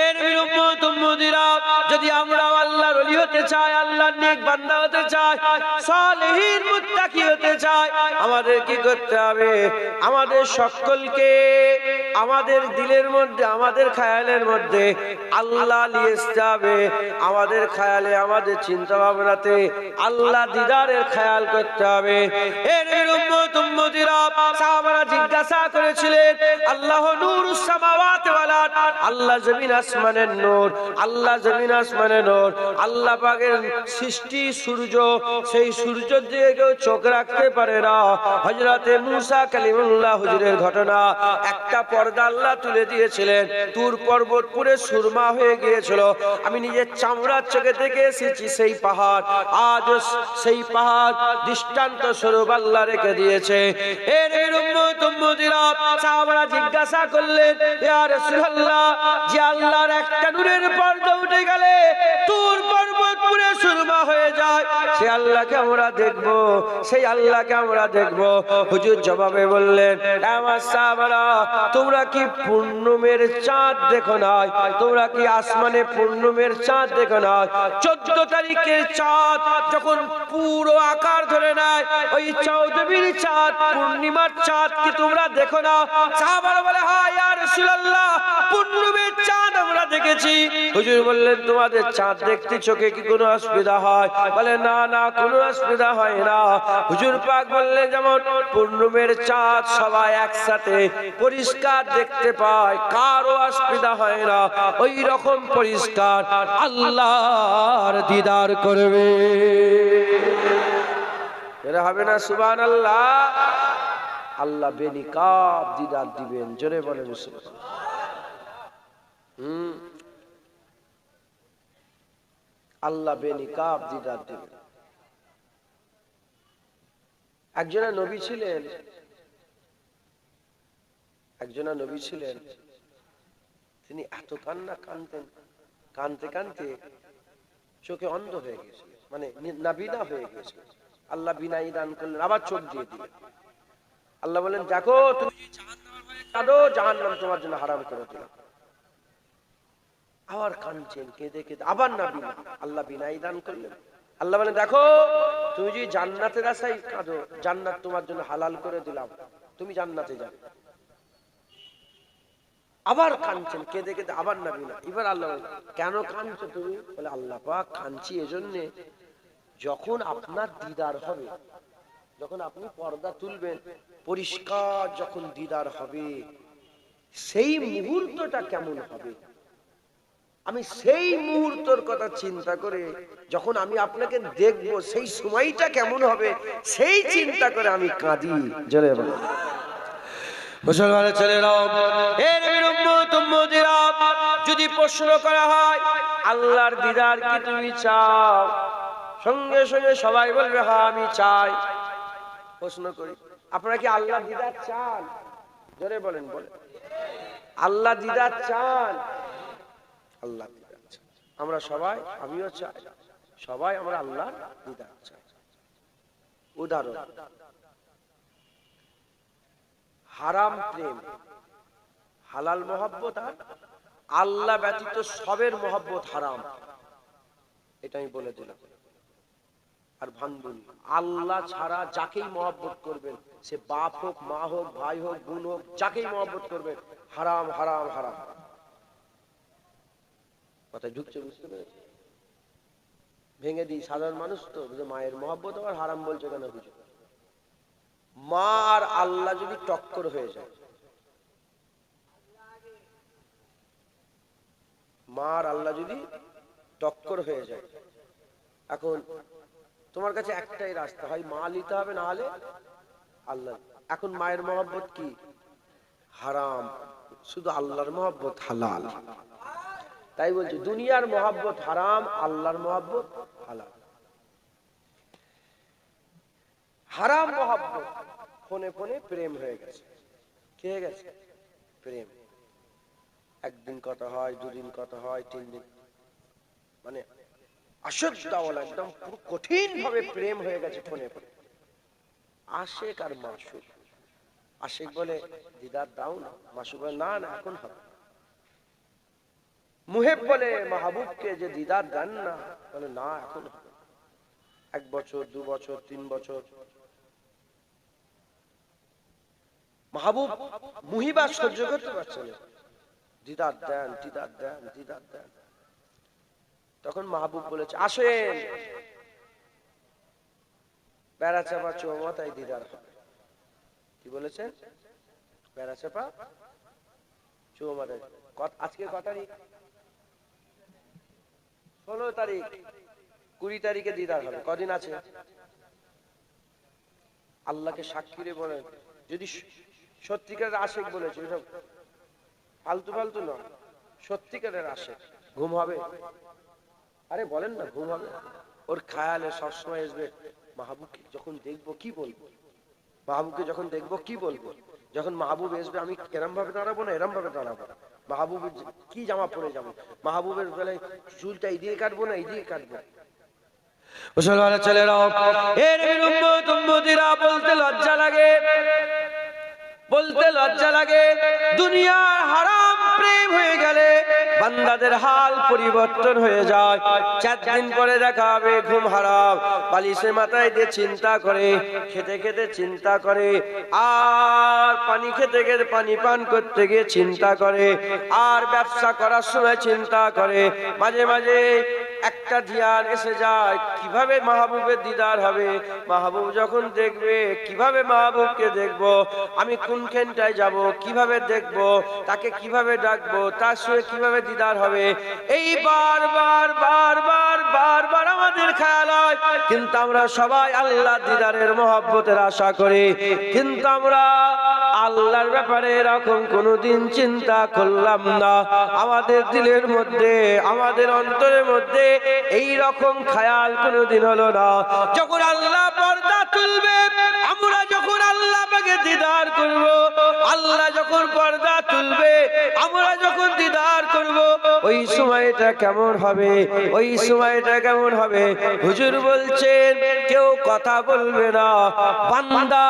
এর উম্মত উম্মতিরা, যদি আমরা আল্লাহর ওলি হতে চাই, আল্লাহর নেক বান্দা হতে চাই, সালেহীন মুত্তাকি হতে চাই, আমাদের কি করতে হবে? আমাদের সকলকে আমাদের দিলের মধ্যে, আমাদের খেয়ালের মধ্যে আল্লাহ নিয়ে আসতে হবে। আমাদের খেয়ালে, আমাদের চিন্তা ভাবনাতে আল্লাহ দিদারের খেয়াল করতে হবে। এর উম্মত উম্মতিরা, সাহাবারা জিজ্ঞাসা করেছিলেন, আল্লাহ নূরুস সামাওয়াতি ওয়াল আরদ, আল্লাহ জমিন আসমানের নূর, আল্লাহ জমিন আসমানের নূর, আল্লাহ পাকের সৃষ্টি সূর্য, সেই সূর্যের দিকে কেউ চোখ রাখতে পারে না। হযরতে মূসা কালিমুল্লাহ হুজুরের ঘটনা, একটা পর্দা আল্লাহ তুলে দিয়েছিলেন, তুর পর্বত পুরে সুরমা হয়ে গিয়েছিল। আমি নিজের চামড়ার চোখে দেখে এসেছি সেই পাহাড়, আজ সেই পাহাড় দৃষ্টান্ত স্বরূপ আল্লাহ রেখে দিয়েছে। এর উম্মত উম্মতিরা, সাহাবারা জিজ্ঞাসা করলেন, ইয়া রাসূলুল্লাহ, যে আল্লাহর একটা নূরের পর্দা উঠে গেলে তুর পর্বত পুরে সুরমা হয়ে যায়, সেই আল্লাহকে আমরা দেখব, সেই আল্লাহকে আমরা দেখব। হুজুর জবাবে বললেন, আমার সাহাবারা, তোমরা কি পূর্ণিমের চাঁদ দেখো না? তোমরা কি আসমানে পূর্ণিমের চাঁদ দেখো না? 14 তারিখের চাঁদ যখন পুরো আকার ধরে নেয়, ওই চৌদ্দবীর চাঁদ, পূর্ণিমার চাঁদ কি তোমরা দেখো না? সাহাবারা বলে, হ্যাঁ ইয়া রাসূলুল্লাহ, পূর্ণিমের চাঁদ আমরা দেখেছি। হুজুর বললেন, তোমাদের চাঁদ দেখতে চোখে কি কোনো অসুবিধা হয়? বলে, না না, কোনো অসুবিধা হয় না। হুজুর পাক বললেন, যেমন পূর্ণিমের চাঁদ সবাই একসাথে পরিষ্কার দেখতে পায়, কারো অসুবিধা হয় না, ওই রকম পরিষ্কার আল্লাহর দিদার করবে। এরা হবে না সুবহানাল্লাহ? আল্লাহ বেনিকাব দিদার দিবেন, জোরে বলেন সুবহানাল্লাহ। আল্লাহ বেনিকাব দিদার দিবেন। একজনা নবী ছিলেন, একজনা নবী ছিলেন, তিনি এত কান্না কানতেন, কানতে কানতে চোখে অন্ধ হয়ে গেছে, মানে নাবিনা হয়ে গেছে। আল্লাহ বিনাই দান করলেন, আবার চোখ দিয়ে দিলেন। আল্লাহ বলেন, দেখো তুমি কাঁদো, জাহান্নাম তোমার জন্য হারাম করে দিলাম। আবার কাঁদছেন, কেঁদে কেঁদে আবার নাবিনা, আল্লাহ বিনাই দান করলেন। আল্লাহ বলেন, দেখো তুমি যদি জান্নাতের আশায় কাঁদো, জান্নাত তোমার জন্য হালাল করে দিলাম, তুমি জান্নাতে যাও। আবার কাঁদছেন, কেঁদে কেঁদে আবার নাবিনা। এবার আল্লাহ বলেন, কেন কাঁদছো তুমি? বলে, আল্লাহ পাক, কাঁদছি এজন্য যখন আপনার দিদার হবে, যখন আপনি পর্দা তুলবেন, পরিষ্কার যখন দিদার হবে, সেই মুহূর্তটা কেমন হবে, আমি সেই মুহূর্তের কথা চিন্তা করে যখন আমি আপনাকে দেখব, সেই সময়টা কেমন হবে, সেই চিন্তা করে আমি কাঁদি। জোরে বলো। মুসলমানের ছেলেরা, এর বিরুদ্ধে যদি প্রশ্ন করা হয় আল্লাহর দিদার কি তুমি চাও, সঙ্গে সঙ্গে সবাই বলবে হ্যাঁ আমি চাই। প্রশ্ন করি, আপনারা কি আল্লাহর দিদার চান? জোরে বলেন, বলেন আল্লাহ দিদার চান? আল্লাহ দিদার চান। আমরা সবাই, আমিও চাই, সবাই আমরা আল্লাহর দিদার চাই। উদাহরণ, হারাম প্রেম, হালাল মহব্বত আর আল্লাহ ব্যতীত সবের মহব্বত হারাম, এটা আমি বলে দিলাম। আর ভাঙবুন, আল্লাহ ছাড়া যাকেই মহব্বত করবেন, সে বাপ হোক, মা হোক, ভাই হোক, বোন হোক, যাকেই মহব্বত করবেন, হারাম হারাম হারাম। কথায় ঢুকছে, বুঝতে পেরেছি? ভেঙে দিই, সাধারণ মানুষ তো মায়ের মহব্বত আবার হারাম বলছে কেন বুঝো। মা আর আল্লাহ যদি টক্কর হয়ে যায়, মা আর আল্লাহ যদি টক্কর হয়ে যায়, এখন তোমার কাছে একটাই রাস্তা, হয় মা নিতে হবে, না হলে আল্লাহ। এখন মায়ের মহব্বত কি? হারাম, শুধু আল্লাহর মহব্বত হালাল। তাই বলছি, দুনিয়ার মহব্বত হারাম, আল্লাহর মহব্বত হালাল। হারাম মহব্বত, ফোনে ফোনে প্রেম হয়ে গেছে। কি হয়ে গেছে? প্রেম। একদিন কথা হয়, দুদিন কথা হয়, 3 দিন, মানে আসল একদম পুরো কঠিন ভাবে প্রেম হয়ে গেছে ফোনে ফোনে। আশেক আর মাসুক, আশেক বলে দিদার দাও না, মাসুক বলে না না এখন হবে। মুহেব বলে মাহবুবকে যে দিদার দেন না, বলে না এখন হবে। 1 বছর, 2 বছর, 3 বছর, মাহবুব মুহিবা সহ্য করতে পারছে না, দিদার দেন, দিদার দেন, দিদার দেন। তখন মাহবুব বলেছে আসেন, বেড়া চাপা চৌমাথায় দিদার হবে। কি বলেছেন? বেড়া চাপা চৌমাথায়। আজকে কত তারিখ? 16 তারিখ। 20 তারিখে দিদার হবে। কদিন আছে? আল্লাহকে সাক্ষী রে বলেন, যদি সত্যিকারের আশেক বলেছে, এসব ফালতু ফালতু নয়, সত্যিকারের আশেক, ঘুম হবে? আরে বলেন না, ঘুম হবে? ওর খেয়ালে সবসময় আসবে মাহবুবকে যখন দেখবো কি বলবো, মাহবুবকে যখন দেখবো কি বলবো। যখন মাহবুব আসবে আমি এরম ভাবে দাঁড়াবো না এরম ভাবে দাঁড়াবো, মাহবুবের কি জামা পরে যাবো, মাহবুবের বেলায় চুলটা এদিকে কাটবো না এদিকে কাটবো। মুসলমানের ছেলেরাও, এর উম্মত উম্মতিরা বলতে লজ্জা লাগে, বলতে লজ্জা লাগে, দুনিয়ার হারাম প্রেম হয়ে গেলে বান্দাদের হাল পরিবর্তন হয়ে যায়। 4 দিন পরে দেখা হবে ঘুম হারাম, বালিশে মাথায় দিয়ে চিন্তা করে, খেতে খেতে চিন্তা করে, আর পানি খেতে খেতে পানি পান করতে গিয়ে চিন্তা করে, আর ব্যবসা করার সময় চিন্তা করে। মাঝে মাঝে একটা ধ্যান এসে যায়, কিভাবে মাহবুবের দিদার হবে, মাহবুব যখন দেখবে কিভাবে মাহবুবকে দেখবো, আমি কোনখানটায় যাব, কিভাবে দেখবো, তাকে কিভাবে ডাকবো, তার সঙ্গে কিভাবে দিদার হবে। এই বারবার বারবার বারবার আমাদের খেয়াল হয়, কিন্তু আমরা সবাই আল্লাহ দিদারের মহব্বতের আশা করি, কিন্তু আমরা আল্লাহর ব্যাপারে এরকম কোনোদিন চিন্তা করলাম না। আমাদের দিলের মধ্যে, আমাদের অন্তরের মধ্যে এই রকম খেয়াল কোনোদিন হলো না। যখন আল্লাহ পর্দা তুলবে, আমরা যখন আল্লাহ পাকে দিদার করব, আল্লাহ যখন পর্দা তুলবে, আমরা যখন দিদার করব, ওই সময়টা কেমন হবে, ওই সময়টা কেমন হবে। হুজুর বলছেন কেউ কথা বলবে না, বান্দা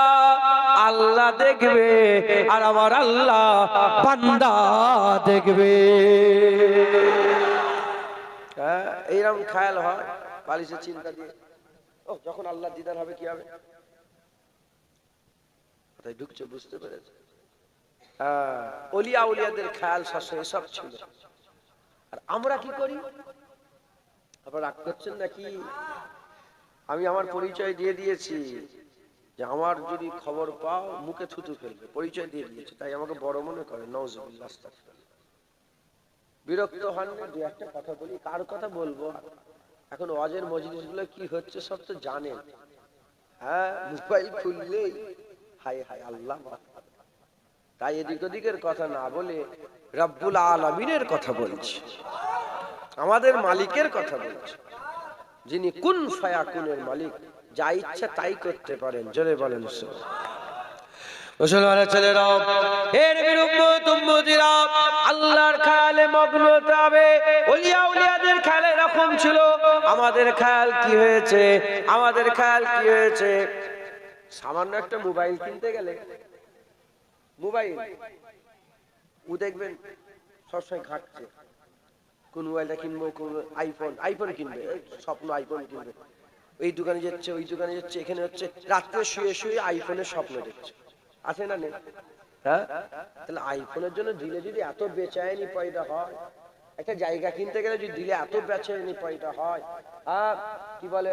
আল্লাহ দেখবে আর আমার আল্লাহ বান্দা দেখবে। এইরকম খেয়াল হয় বালিশের চিন্তা দিয়ে, ও যখন আল্লাহ দিদার হবে কি হবে। কোথায় ঢুকছে বুঝতে পেরেছে? ওলিয়া উলিয়াদের খেয়াল শাসন এসব ছিল। আর আমরা কি করি? আপনারা রাগ করছেন নাকি? আমি আমার পরিচয় দিয়ে দিয়েছি যে আমার যদি খবর পাও মুখে থুতু ফেলবে, পরিচয় দিয়ে দিয়েছি, তাই আমাকে বড় মনে করে। নাউজুবিল্লাহ, আস্তাগফিরুল্লাহ। বিরক্ত হন না? দু একটা কথা বলি, কার কথা বলবো? এখন ওয়াজের মজলিস গুলো কি হচ্ছে সব তো জানেন। হ্যাঁ, মোবাইল খুললেই হায় হায় আল্লাহ। তাই এদিক ওদিকের কথা না বলে রব্বুল আলামিনের কথা বলছি, আমাদের মালিকের কথা বলছি, যিনি কুন ফায়াকুনের মালিক, যা ইচ্ছা তাই করতে পারেন। জোরে বলেন মুসলমানের ছেলেরা, এর উম্মত উম্মতিরা আল্লাহর খেয়ালে মগ্ন হতে হবে। ওলিয়া উলিয়াদের খেয়াল এরকম ছিল, আমাদের খেয়াল কি হয়েছে? আমাদের খেয়াল কি হয়েছে? সামান্য একটা মোবাইল কিনতে গেলে, মোবাইল ও দেখবেন সবসময় ঘাটছে, কোন মোবাইলটা কিনবো, কোন আইফোন কিনবে, স্বপ্ন আইফোন কিনবে। এই দোকানে যাচ্ছে, ওই দোকানে যাচ্ছে, এখানে হচ্ছে, রাত্রে শুয়ে শুয়ে আইফোনের স্বপ্ন দেখছে। আছে না নেই? হ্যাঁ, তাহলে আইফোনের জন্য দিলে যদি এত বেচায়নি পয়দা হয়, একটা জায়গা কিনতে গেলে যদি দিলে এত বেচায়নি পয়দা হয়, আর কি বলে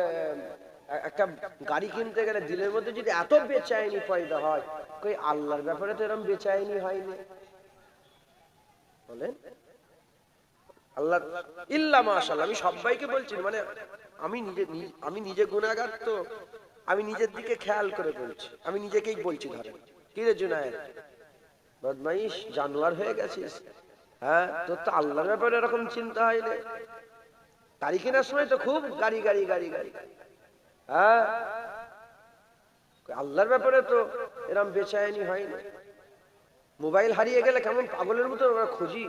একটা গাড়ি কিনতে গেলে দিলের মধ্যে যদি এত বেচায়নি পয়দা হয়, কই আল্লাহর ব্যাপারে তো এরকম বেচায়নি হয়নি বলেন? আল্লাহ ইল্লা মাশাআল্লাহ। আমি সবাইকে বলছি, মানে আমি নিজে গুনাহগার, তো আমি নিজের দিকে খেয়াল করে বলছি, আমি নিজেকেই বলছি। ধরেন কি রে জুনায়েদ, বদমাইশ জানোয়ার হয়ে গেছিস। হ্যাঁ, তোর তো আল্লাহর ব্যাপারে এরকম চিন্তা হয়নি। গাড়ি কেনার সময় তো খুব গাড়ি গাড়ি গাড়ি গাড়ি, হ্যাঁ, আল্লাহর ব্যাপারে তো এরকম বেচায়নি হয়নি। মোবাইল হারিয়ে গেলে কেমন পাগলের মতো আমরা খুঁজি,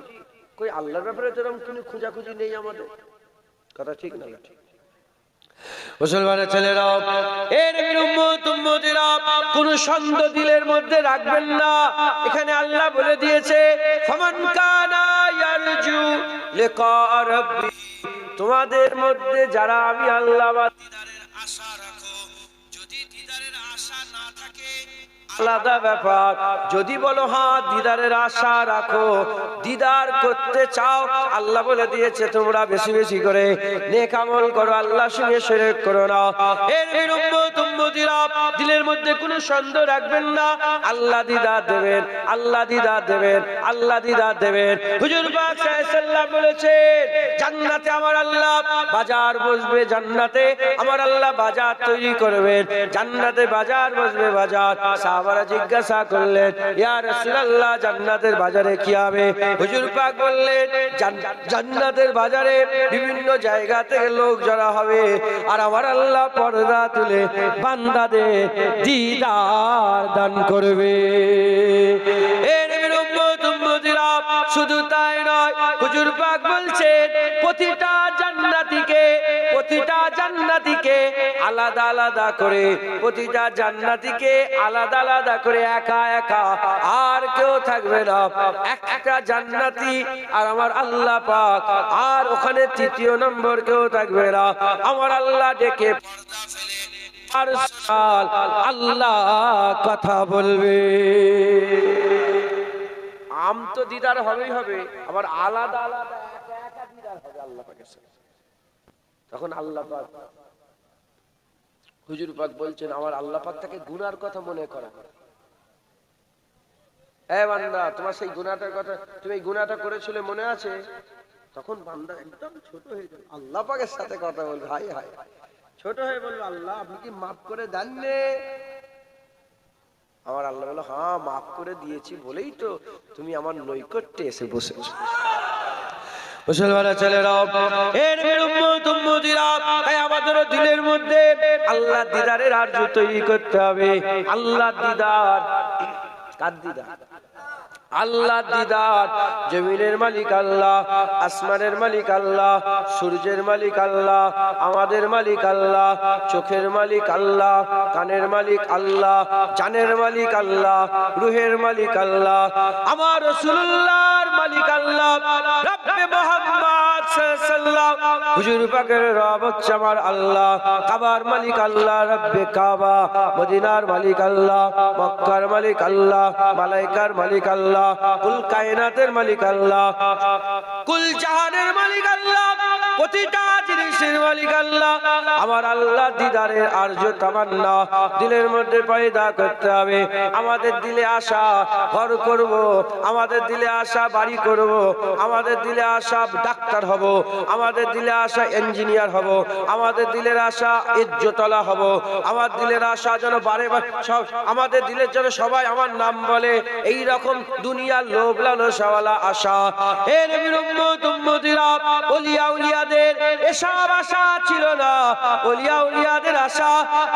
কই আল্লাহর ব্যাপারে তো এরকম কোনো খোঁজাখুঁজি নেই আমাদের। কথা ঠিক না? ঠিক। মুসলমানের ছেলেরা, এর উম্মত উম্মতিরা কোন সন্দেহ দিলের মধ্যে রাখবেন না। এখানে আল্লাহ বলে দিয়েছে, ফামান কানা ইয়ারজু লিকা রাব্বি, তোমাদের মধ্যে যারা আমি আল্লাহ বা দিদারের আশা রাখো, যদি দিদারের আশা না থাকে আলাদা ব্যাপার। যদি বলো হ্যাঁ দিদারের আশা রাখো, দিদার করতে চাও, আল্লাহ বলে দিয়েছে তোমরা বেশি বেশি করে নেক আমল করো, আল্লাহর সঙ্গে শিরক করো না। এর উম্মত উম্মতিরা দিলের মধ্যে কোনো সন্দেহ রাখবেন না, আল্লাহ দিদার দেবেন, আল্লাহ দিদার দেবেন, আল্লাহ দিদার দেবেন। হুজুর পাক সাল্লাল্লাহু আলাইহি ওয়াসাল্লাম বলেছেন, জান্নাতে আমার আল্লাহ বাজার বসবে, জান্নাতে আমার আল্লাহ বাজার তৈরি করবেন, জান্নাতে বাজার বসবে, বাজার। সাহাবারা জিজ্ঞাসা করলেন, ইয়া রাসূলুল্লাহ, জান্নাতের বাজারে কি হবে? হুজুর পাক বললেন, জান্নাতের বাজারে বিভিন্ন জায়গা থেকে লোক জড়া হবে, আর আমার আল্লাহ পর্দা তুলে বান্দাদের দিদার দান করবে। এর উম্মত উম্মতিরা শুধু তাই নয়, হুজুর পাক বলছেন প্রতিটা জান্নাতীকে আলাদা আলাদা করে, প্রতিটা জান্নাতীকে আলাদা আলাদা করে, একা একা আর কেউ থাকবে না। একটা জান্নাতি আর আমার আল্লাহ পাক, আর ওখানে তৃতীয় নম্বর কেউ থাকবে না। আমার আল্লাহ ডেকে পর্দা ফেলে আর আল্লাহ কথা বলবে। আম তো দিদার হবেই হবে, আবার আলাদা আলাদা একা একা দিদার হবে আল্লাহ পাকের সাথে। তখন আল্লাহ পাক, হুজুর পাক বলছেন, আমার আল্লাহ পাক তাকে গুনার কথা মনে করা। এ বান্দা, তোমার সেই গুনাহটার কথা, তুমি এই গুনাহটা করেছিলে মনে আছে? তখন বান্দা একদম ছোট হয়ে যাবে, আল্লাহ পাকের সাথে কথা বলবে, হায় হায়, ছোট হয়ে বলবে, আল্লাহ আপনি কি মাফ করে দেননি? আমার আল্লাহ বলল, হ্যাঁ মাফ করে দিয়েছি বলেই তো তুমি আমার নৈকট্যে এসে বসেছো। মুসলমানের ছেলেরা, এর উম্মত উম্মতিরা, আমাদের দিলের মধ্যে আল্লাহ দিদারের আরজু তৈরি করতে হবে। আল্লাহ দিদার, কার দিদার? আল্লাহ দিদার। জমিনের মালিক আল্লাহ, আসমানের মালিক আল্লাহ, সূর্যের মালিক আল্লাহ, আমাদের মালিক আল্লাহ, চোখের মালিক আল্লাহ, কানের মালিক আল্লাহ, জানের মালিক আল্লাহ, রুহের মালিক আল্লাহ, আমার রাসূলুল্লাহর মালিক আল্লাহ, রব্বে মুহাম্মদ সাল্লাল্লাহু আলাইহি ওয়াসাল্লাম, হুজুর পাকের রব হচ্ছে আমার আল্লাহ, কাবার মালিক আল্লাহ, রব্বে কাবা, মদিনার মালিক আল্লাহ, মক্কার মালিক আল্লাহ, মালাইকার মালিক আল্লাহ, কুল কায়নাতের মালিক আল্লাহ, কুল জাহানের মালিক আল্লাহ, প্রতিটা জিনিস আরশের মালিক আল্লাহ। আমার আল্লাহ দিদারের আরজ তামান্না দিলের মধ্যে পয়দা করতে হবে। আমাদের দিলে আশা ঘর করব, আমাদের দিলে আশা বাড়ি করব, আমাদের দিলে আশা ডাক্তার হব, আমাদের দিলে আশা ইঞ্জিনিয়ার হব, আমাদের দিলের আশা ইজ্জতওয়ালা হব, আমার দিলের আশা যেন বারে বারে সব আমাদের দিলের যেন সবাই আমার নাম বলে। এই রকম দুনিয়ার লোভ লালসাওয়ালা আশা। এ নবীর উম্মত উম্মতিরা, ওলিয়া উলিয়াদের এসব আশা ছিল না। ওলিয়া উলিয়াদের আশা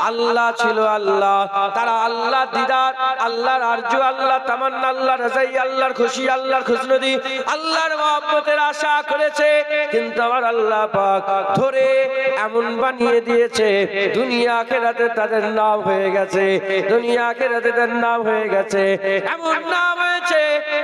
আল্লাহ ছিল। আল্লাহ, তারা আল্লাহ দিদার, আল্লাহর আরজু, আল্লাহ তামান্না, আল্লাহর রাজাই, আল্লাহর খুশি, আল্লাহর খুশনদি, আল্লাহর মহব্বতের আশা করেছে। কিন্তু আমার আল্লাহ পাক ধরে এমন বানিয়ে দিয়েছে, দুনিয়া আখিরাতে তাদের নাম হয়ে গেছে, দুনিয়া আখিরাতে তাদের নাম হয়ে গেছে। এমন নাম হয়েছে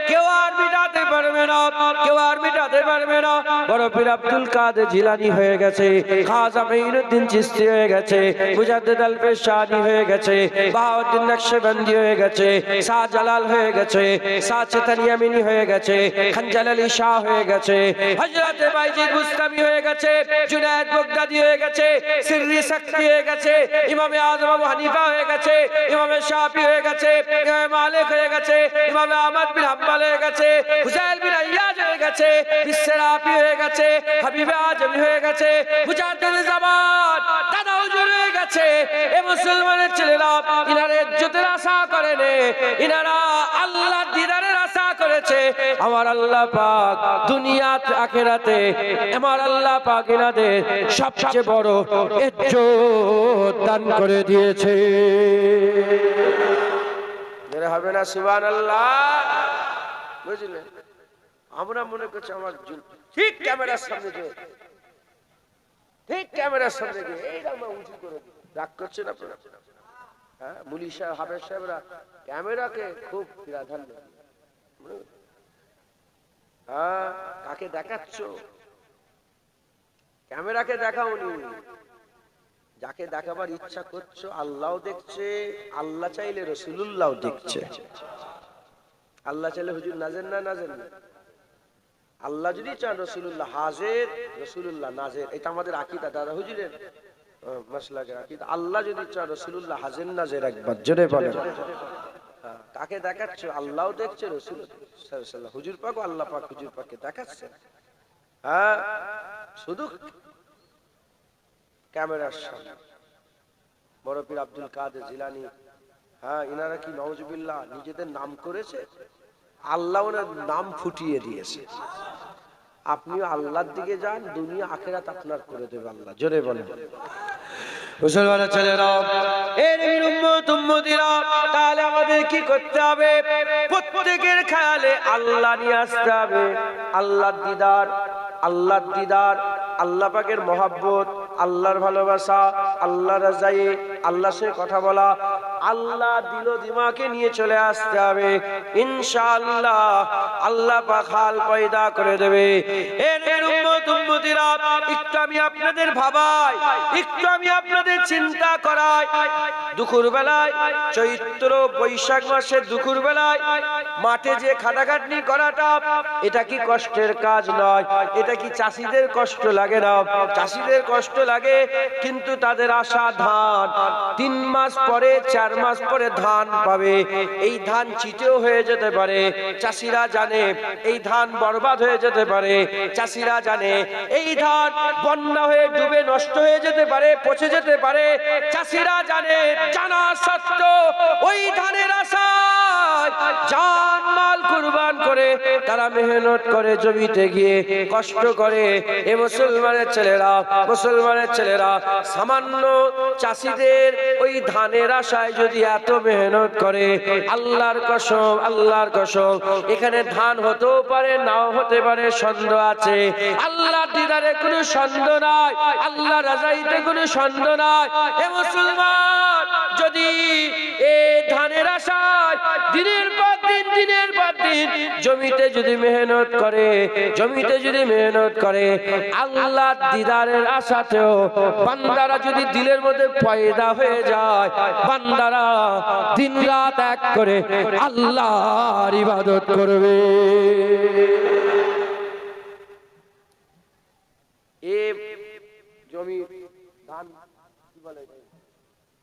কেউ আর মিটাতে পারবে না, কেউ আর মিটাতে পারবে না। বড় পীর আব্দুল কাদের জিলানী হয়ে গেছে, খাজা মঈনুদ্দিন চিশতি হয়ে গেছে, মুজাদ্দিদ আল পেশানি হয়ে গেছে, বাহাউদ্দিন নকশবন্দি হয়ে গেছে, শাহজালাল হয়ে গেছে, শাহ চেতনিয়ামিনী হয়ে গেছে, খঞ্জাল আলী শাহ হয়ে গেছে, হযরত বাইজিদ বুস্তামি হয়ে গেছে, জুনায়েদ বাগদাদি হয়ে গেছে, সিররি সাকতি হয়ে গেছে, ইমাম আযম আবু হানিফা হয়ে গেছে, ইমাম শাফি হয়ে গেছে, ইমাম মালিক হয়ে গেছে, ইমাম আহমদ বিন হাম্বল হয়ে গেছে, হুসাইন বিন আইয়াজ হয়ে গেছে, বিসরাফি হয়ে গেছে, হাবিব আজমি হয়ে গেছে, মুজাদ্দিদ জামান দাদা হুজুর হয়ে গেছে। এ মুসলমানের ছেলেরা ইনারা ইজ্জতের আশা করেন, ইনারা আল্লাহ দিদারের আশা করেছে। আমার আল্লাহ পাক দুনিয়াত আখিরাতে আমার আল্লাহ পাক ইনাদের সবচেয়ে বড় ইজ্জত দান করে দিয়েছে। মেরে হবে না সুবহানাল্লাহ? বুঝলেন? আমরা মনে করছি আমার ঠিক ক্যামেরার সামনে যে, ঠিক ক্যামেরার সামনে গিয়ে এইরকম উঁচু করে রাগ করছেন আপনারা? হ্যাঁ, মুলি সাহেব, হাবের সাহেবরা ক্যামেরাকে খুব প্রাধান্য। হ্যাঁ, কাকে দেখাচ্ছ? ক্যামেরাকে দেখাওনি, যাকে দেখাবার ইচ্ছা করছো আল্লাহও দেখছে, আল্লাহ চাইলে রাসূলুল্লাহও দেখছে। আল্লাহ চাইলে হুজুর নাজের না নাজের না, আল্লাহ যদি চান রাসূলুল্লাহ হাজির, রাসূলুল্লাহ নাজির। এটা আমাদের আকীদা, দাদা হুজুরের মাসলাকের আকীদা। আল্লাহ যদি চান রাসূলুল্লাহ হাজির নাজির। একবার জোরে বলেন। কাকে দেখাচ্ছ? আল্লাহও দেখছে, রাসূল সাল্লাল্লাহু আলাইহি হুজুর পাক, আল্লাহ পাক হুজুর পাককে দেখাচ্ছে। হ্যাঁ, শুধু ক্যামেরার সামনে। বড় পীর আব্দুল কাদের জিলানী, হ্যাঁ, ইনারা কি নাউজুবিল্লাহ নিজেদের নাম করেছে? আল্লাহ ওনার নাম ফুটিয়ে দিয়েছে। আপনিও আল্লাহর দিকে যান, দুনিয়া আখিরাত আপনার করে দেবে আল্লাহ। জোরে বলেন। মুসলমানের ছেলেরা, এই নবীর উম্মত উম্মতিরা, তাহলে আমাদের কি করতে হবে? প্রত্যেকের খেয়ালে আল্লাহ নিয়ে আসতে হবে। আল্লাহর দিদার, আল্লাহর দিদার, আল্লাহ পাকের মহব্বত, আল্লাহর ভালোবাসা, আল্লাহর রাজাই, আল্লাহর সাথে কথা বলা, আল্লাহ দিল দিমাকে নিয়ে চলে আসতে হবে। ইনশাআল্লাহ আল্লাহ পাক হাল পয়দা করে দেবে। এর উম্মত উম্মতিরা, একটু আমি আপনাদের ভাবাই, একটু আমি আপনাদের চিন্তা করাই। দুপুর বেলায়, চৈত্র বৈশাখ মাসের দুপুর বেলায় মাঠে যে খাটাখাটনি করাটা, এটা কি কষ্টের কাজ নয়? এটা কি চাষিদের কষ্ট লাগে না? চাষিদের কষ্ট লাগে, কিন্তু তাদের আশা ধান। 3 মাস পরে 4 মাস পরে ধান পাবে। এই ধান চিটেও হয়ে যেতে পারে। চাষিরা জানে এই ধান বরবাদ হয়ে যেতে পারে। চাষিরা জানে এই ধান বন্যা হয়ে ডুবে নষ্ট হয়ে যেতে পারে, পচে যেতে পারে। চাষিরা জানে, জানা সত্ত্বেও ওই ধানের আশায় জান মাল কুরবান করে তারা মেহনত করে, জমিতে গিয়ে কষ্ট করে। এ মুসলমানের ছেলেরা, মুসলমানের ছেলেরা সামান্য চাষিদের ওই ধানের আশায় যদি এত মেহনত করে, আল্লাহর কসম, আল্লাহর কসম, এখানে ধান হতেও পারে, নাও হতে পারে, সন্দেহ আছে। আল্লাহর দিদারে কোনো সন্দেহ নাই, আল্লাহর রাজাইতে কোনো সন্দেহ নাই। এ মুসলমান, যদি এই ধানের আশায় দিনের পর দিন, দিনের পর দিন জমিতে যদি মেহনত করে, জমিতে যদি মেহনত করে, আল্লাহর দিদারের আশাতেও বান্দারা যদি দিলের মধ্যে পয়দা হয়ে যায়, বান্দারা দিন রাত এক করে আল্লাহর ইবাদত করবে। এ जो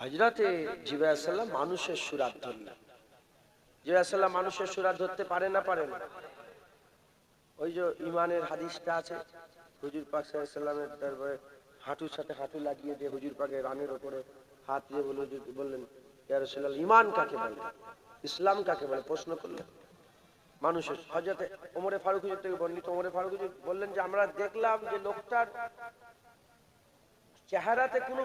হযরতে জিবরাইল আলাইহিস সালাম মানুষের সুরাত ধরলেন। জিবরাইল আলাইহিস সালাম মানুষের সুরাত ধরতে পারে না পারে না? ওই যে ইমানের হাদিসটা আছে, হুজুর পাক সাল্লাল্লাহু আলাইহি সাল্লামের দরবারে হাঁটুর সাথে হাঁটু লাগিয়ে দিয়ে হুজুর পাকের রানের উপরে হাত দিয়ে বললেন, ইয়া রাসূলুল্লাহ, ঈমান কাকে বলে, ইসলাম কাকে বলে প্রশ্ন করলেন মানুষের। হযরতে ওমরে ফারুক হুজুর থেকে বর্ণিত, ওমরে ফারুক হুজুর বললেন যে আমরা দেখলাম যে লোকটার চেহারাতে কোনো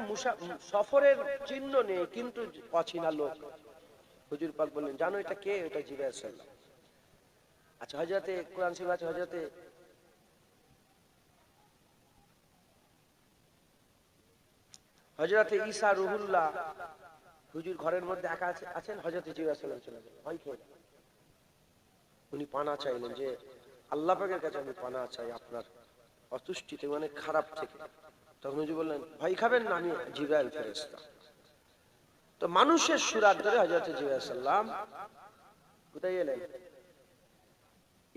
সফরের চিহ্ন নেই, কিন্তু অচেনা লোক। হুজুর পাক বললেন, জানো এটা কে? এটা জিবরাইল আলাইহিস সালাম। আচ্ছা, হযরতে কোরআন শরীফ আছে, হযরতে ঈসা রুহুল্লাহ হুজুর ঘরের মধ্যে একা আছেন, হযরতে জিবরাইল আলাইহিস সালাম চলে গেলেন, ভয় খেয়ে গেলেন। উনি পানা চাইলেন যে আল্লাহ পাকের কাছে আমি পানা চাই আপনার অতুষ্টিতে, মানে খারাপ থেকে। তখন হুজুর বললেন, ভয় খাবেন না, আমি জিবরাইল ফেরেশতা। তো মানুষের সুরাত ধরে হযরতে জিবরাইল সাল্লাম কোথায় এলেন?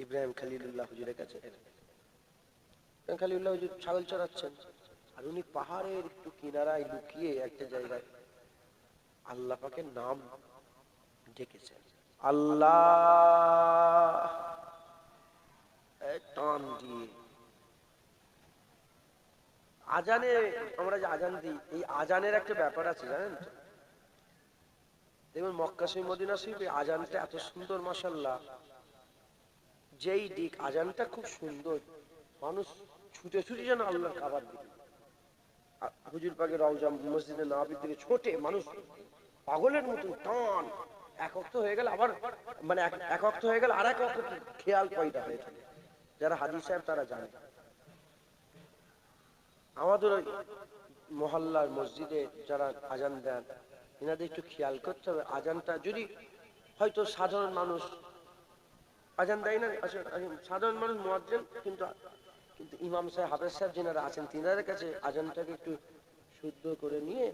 ইব্রাহিম খলিলুল্লাহ হুজুরের কাছে এলেন। ইব্রাহিম খলিলুল্লাহ হুজুর ছাগল চড়াচ্ছেন, আর উনি পাহাড়ের একটু কিনারায় লুকিয়ে একটা জায়গায় আল্লাহ পাকের নাম ডেকেছেন। আল্লাহ টান দিয়ে আজানে, আমরা যে আজান দিই, এই আজানের একটা ব্যাপার আছে জানেন তো? দেখুন মক্কা শরীফ মদিনা শরীফ আজানটা এত সুন্দর, মাশাআল্লাহ। যেই দিক আজানটা খুব সুন্দর, মানুষ ছুটে ছুটে যেন আল্লাহর খাবার দিকে, হুজুর পাকের রওজা মসজিদে নববীর দিকে ছোটে মানুষ পাগলের মতো টান। এক ওয়াক্ত হয়ে গেল আবার, মানে এক ওয়াক্ত হয়ে গেল আর এক ওয়াক্ত খেয়াল পয়দা হয়ে থাকে। যারা হাদিস সাহেব তারা জানে। আমাদের ওই মহল্লার মসজিদে যারা আজান দেন, এনাদের একটু খেয়াল করতে হবে, আজানটা যদি হয়তো সাধারণ মানুষ আজান দেয় না, সাধারণ মানুষ মুয়াজ্জিন, কিন্তু ইমাম সাহেব, হাফেজ সাহেব যেনারা আছেন, তিনাদের কাছে আজানটাকে একটু শুদ্ধ করে নিয়ে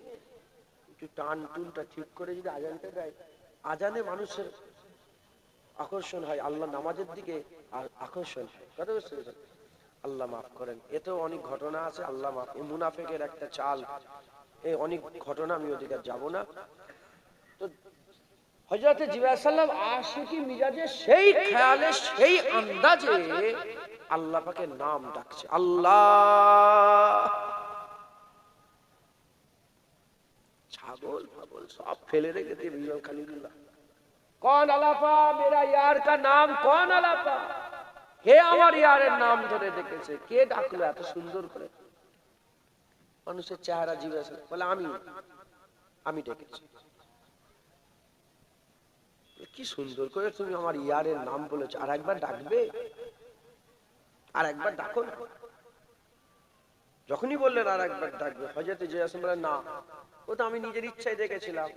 একটু টান টুনটা ঠিক করে যদি আজানটা দেয়, আজানে মানুষের আকর্ষণ হয়, আল্লাহ নামাজের দিকে আকর্ষণ হয়। কথা বুঝতে পেরেছেন? আল্লাহ মাফ করেন। এতেও অনেক ঘটনা আছে, আল্লাহ মাফ। এই মুনাফিকের একটা চাল, এই অনেক ঘটনা, আমি ওদিকে যাব না। তো হযরতে জিবরাইল সাল্লাম আশিকি মিজাজে সেই খেয়ালে সেই আন্দাজে আল্লাহ পাকের নাম ডাকছে, আল্লাহ। ছাগল ফাগল সব ফেলে রেখে দিয়ে ইব্রাহিম খলিলুল্লাহ, কौन আলাপা মেরা ইয়ার কা নাম, कौन আলাপা, হে আমার ইয়ারের নাম ধরে ডেকেছে, কে ডাকলো এত সুন্দর করে? মানুষের চেহারা জিজ্ঞাসা বলে, আমি ডেকেছি। কি সুন্দর করে তুমি আমার ইয়ারের নাম বলেছো, আর একবার ডাকবে, আর একবার ডাকো না। যখনই বললেন আর একবার ডাকবে, হযরত জিয়াসিম বলেন, না, ও তো আমি নিজের ইচ্ছায় ডেকেছিলাম,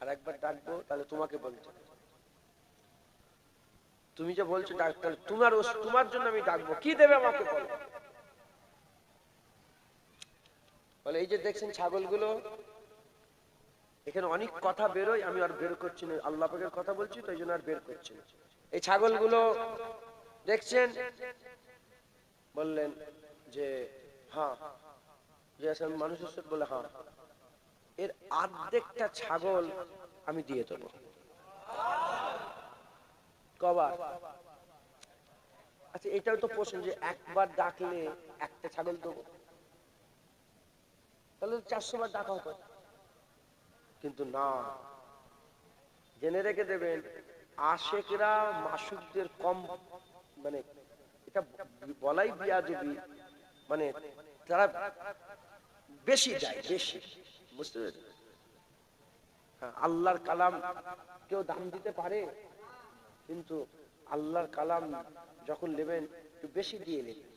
আর একবার ডাকবো তাহলে তোমাকে বলতে, তুমি যে বলছো ডাক্তার, তোমার জন্য আমি ডাকবো, কি দেবে আমাকে বলো। বলে, এই যে দেখছেন ছাগলগুলো, এখানে অনেক কথা বেরোয়, আমি আর বের করছি না, আল্লাহ পাকের কথা বলছি তো এই জন্য আর বের করছি না। এই ছাগলগুলো দেখছেন? বললেন যে হ্যাঁ। যে মানুষের সাথে বলে, হ্যাঁ, এর অর্ধেকটা ছাগল আমি দিয়ে দেবো। কবার? আচ্ছা, এটাও তো প্রশ্ন যে একবার ডাকলে একটা ছাগল দেবো, তাহলে 400 বার ডাকা হতো। কিন্তু না, জেনে রেখে দেবেন, আশেকরা মাসুকদের কম, মানে এটা বলাই বিয়াদবি, মানে তারা বেশি যায়, বেশি। বুঝতে পেরেছেন? হ্যাঁ, আল্লাহর কালাম কেউ দাম দিতে পারে, কিন্তু আল্লাহর কালাম যখন নেবেন একটু বেশি দিয়ে নেবেন।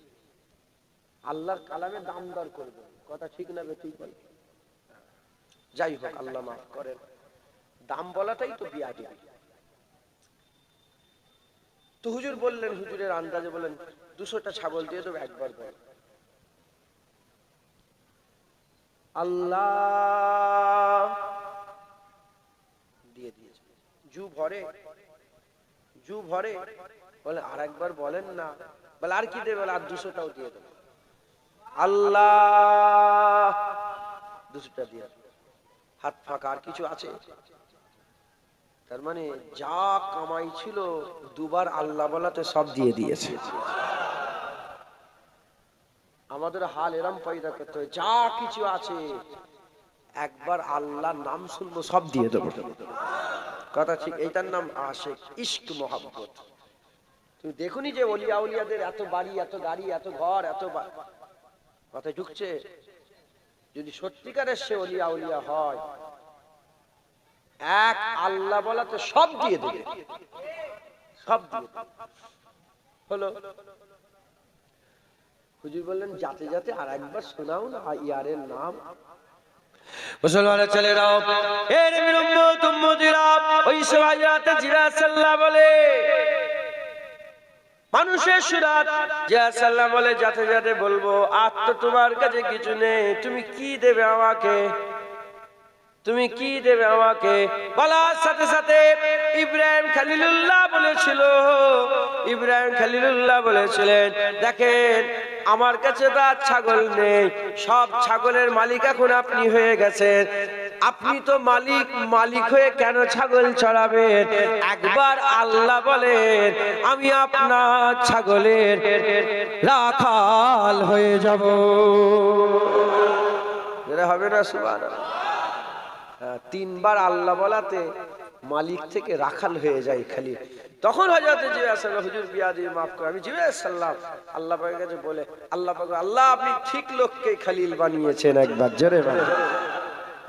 আল্লাহর কালামে দাম দর করবে, কথা ঠিক না ঠিক বলে? যাই হোক, আল্লাহ মাফ করেন, দাম বলাটাই তো বিয়াদবি। তো হুজুর বললেন, হুজুরের আন্দাজে বলেন, 200টা ছাগল দিয়ে দেবো, একবার বল আল্লাহ। দিয়ে দিয়েছে, জু ভরে। বলে, আর একবার বলেন না। বলে, আর কি দেবে? বলে, আর 200টাও দিয়ে দেবো। আল্লাহ, 200টা দিয়ে হাত ফাঁকা, আর কিছু আছে? তার মানে যা কামাই ছিল দুবার আল্লাহ বলাতে সব দিয়ে দিয়েছে। আমাদের হাল এরম পয়দা করতে হয়, যা কিছু আছে একবার আল্লাহর নাম শুনবো সব দিয়ে দেবো। কথা ঠিক? এইটার নাম আশিক, ইশক, মোহাব্বত। তুমি দেখুনি যে ওলিয়া উলিয়াদের এত বাড়ি, এত গাড়ি, এত ঘর, এত কথা ঢুকছে? যদি সত্যিকারের সে ওলিয়া উলিয়া হয়, এক আল্লাহ বলাতে সব দিয়ে দেবে, সব দিয়ে দেবে। হলো। হুজুর বললেন যাতে যাতে আর একবার শোনাও না ইয়ারের নাম। মুসলমানের ছেলেরাও, এর উম্মত উম্মতিরা, ওই সবাইয়াতে জিরা সাল্লাহ বলে মানুষের সুরাত জিরা সাল্লাহ বলে যাতে যাতে বলবো আর তো তোমার কাছে কিছু নেই, তুমি কি দেবে আমাকে, তুমি কি দেবে আমাকে? বলার সাথে সাথে ইব্রাহিম খলিলুল্লাহ বলেছিল, ইব্রাহিম খলিলুল্লাহ বলেছিলেন দেখেন আমার কাছে তো আর ছাগল নেই, সব ছাগলের মালিক এখন আপনি হয়ে গেছেন, আপনি তো মালিক, মালিক হয়ে কেন ছাগল চড়াবেন? একবার আল্লাহ বলেন আমি আপনার ছাগলের রাখাল হয়ে যাব। এরা হবে না? সুবহানাল্লাহ। তিনবার আল্লাহ বলাতে মালিক থেকে রাখাল হয়ে যায় খালি। তখন হযরত জিবরাইল সাল্লাল্লাহু হুজুর বিয়াদি মাফ করে, আমি জিবরাইল সাল্লাল্লাহু আল্লাহ পাকের কাছে বলে আল্লাহ পাক, আল্লাহ আপনি ঠিক লোককে খলিল বানিয়েছেন। একবার জোরে বলেন,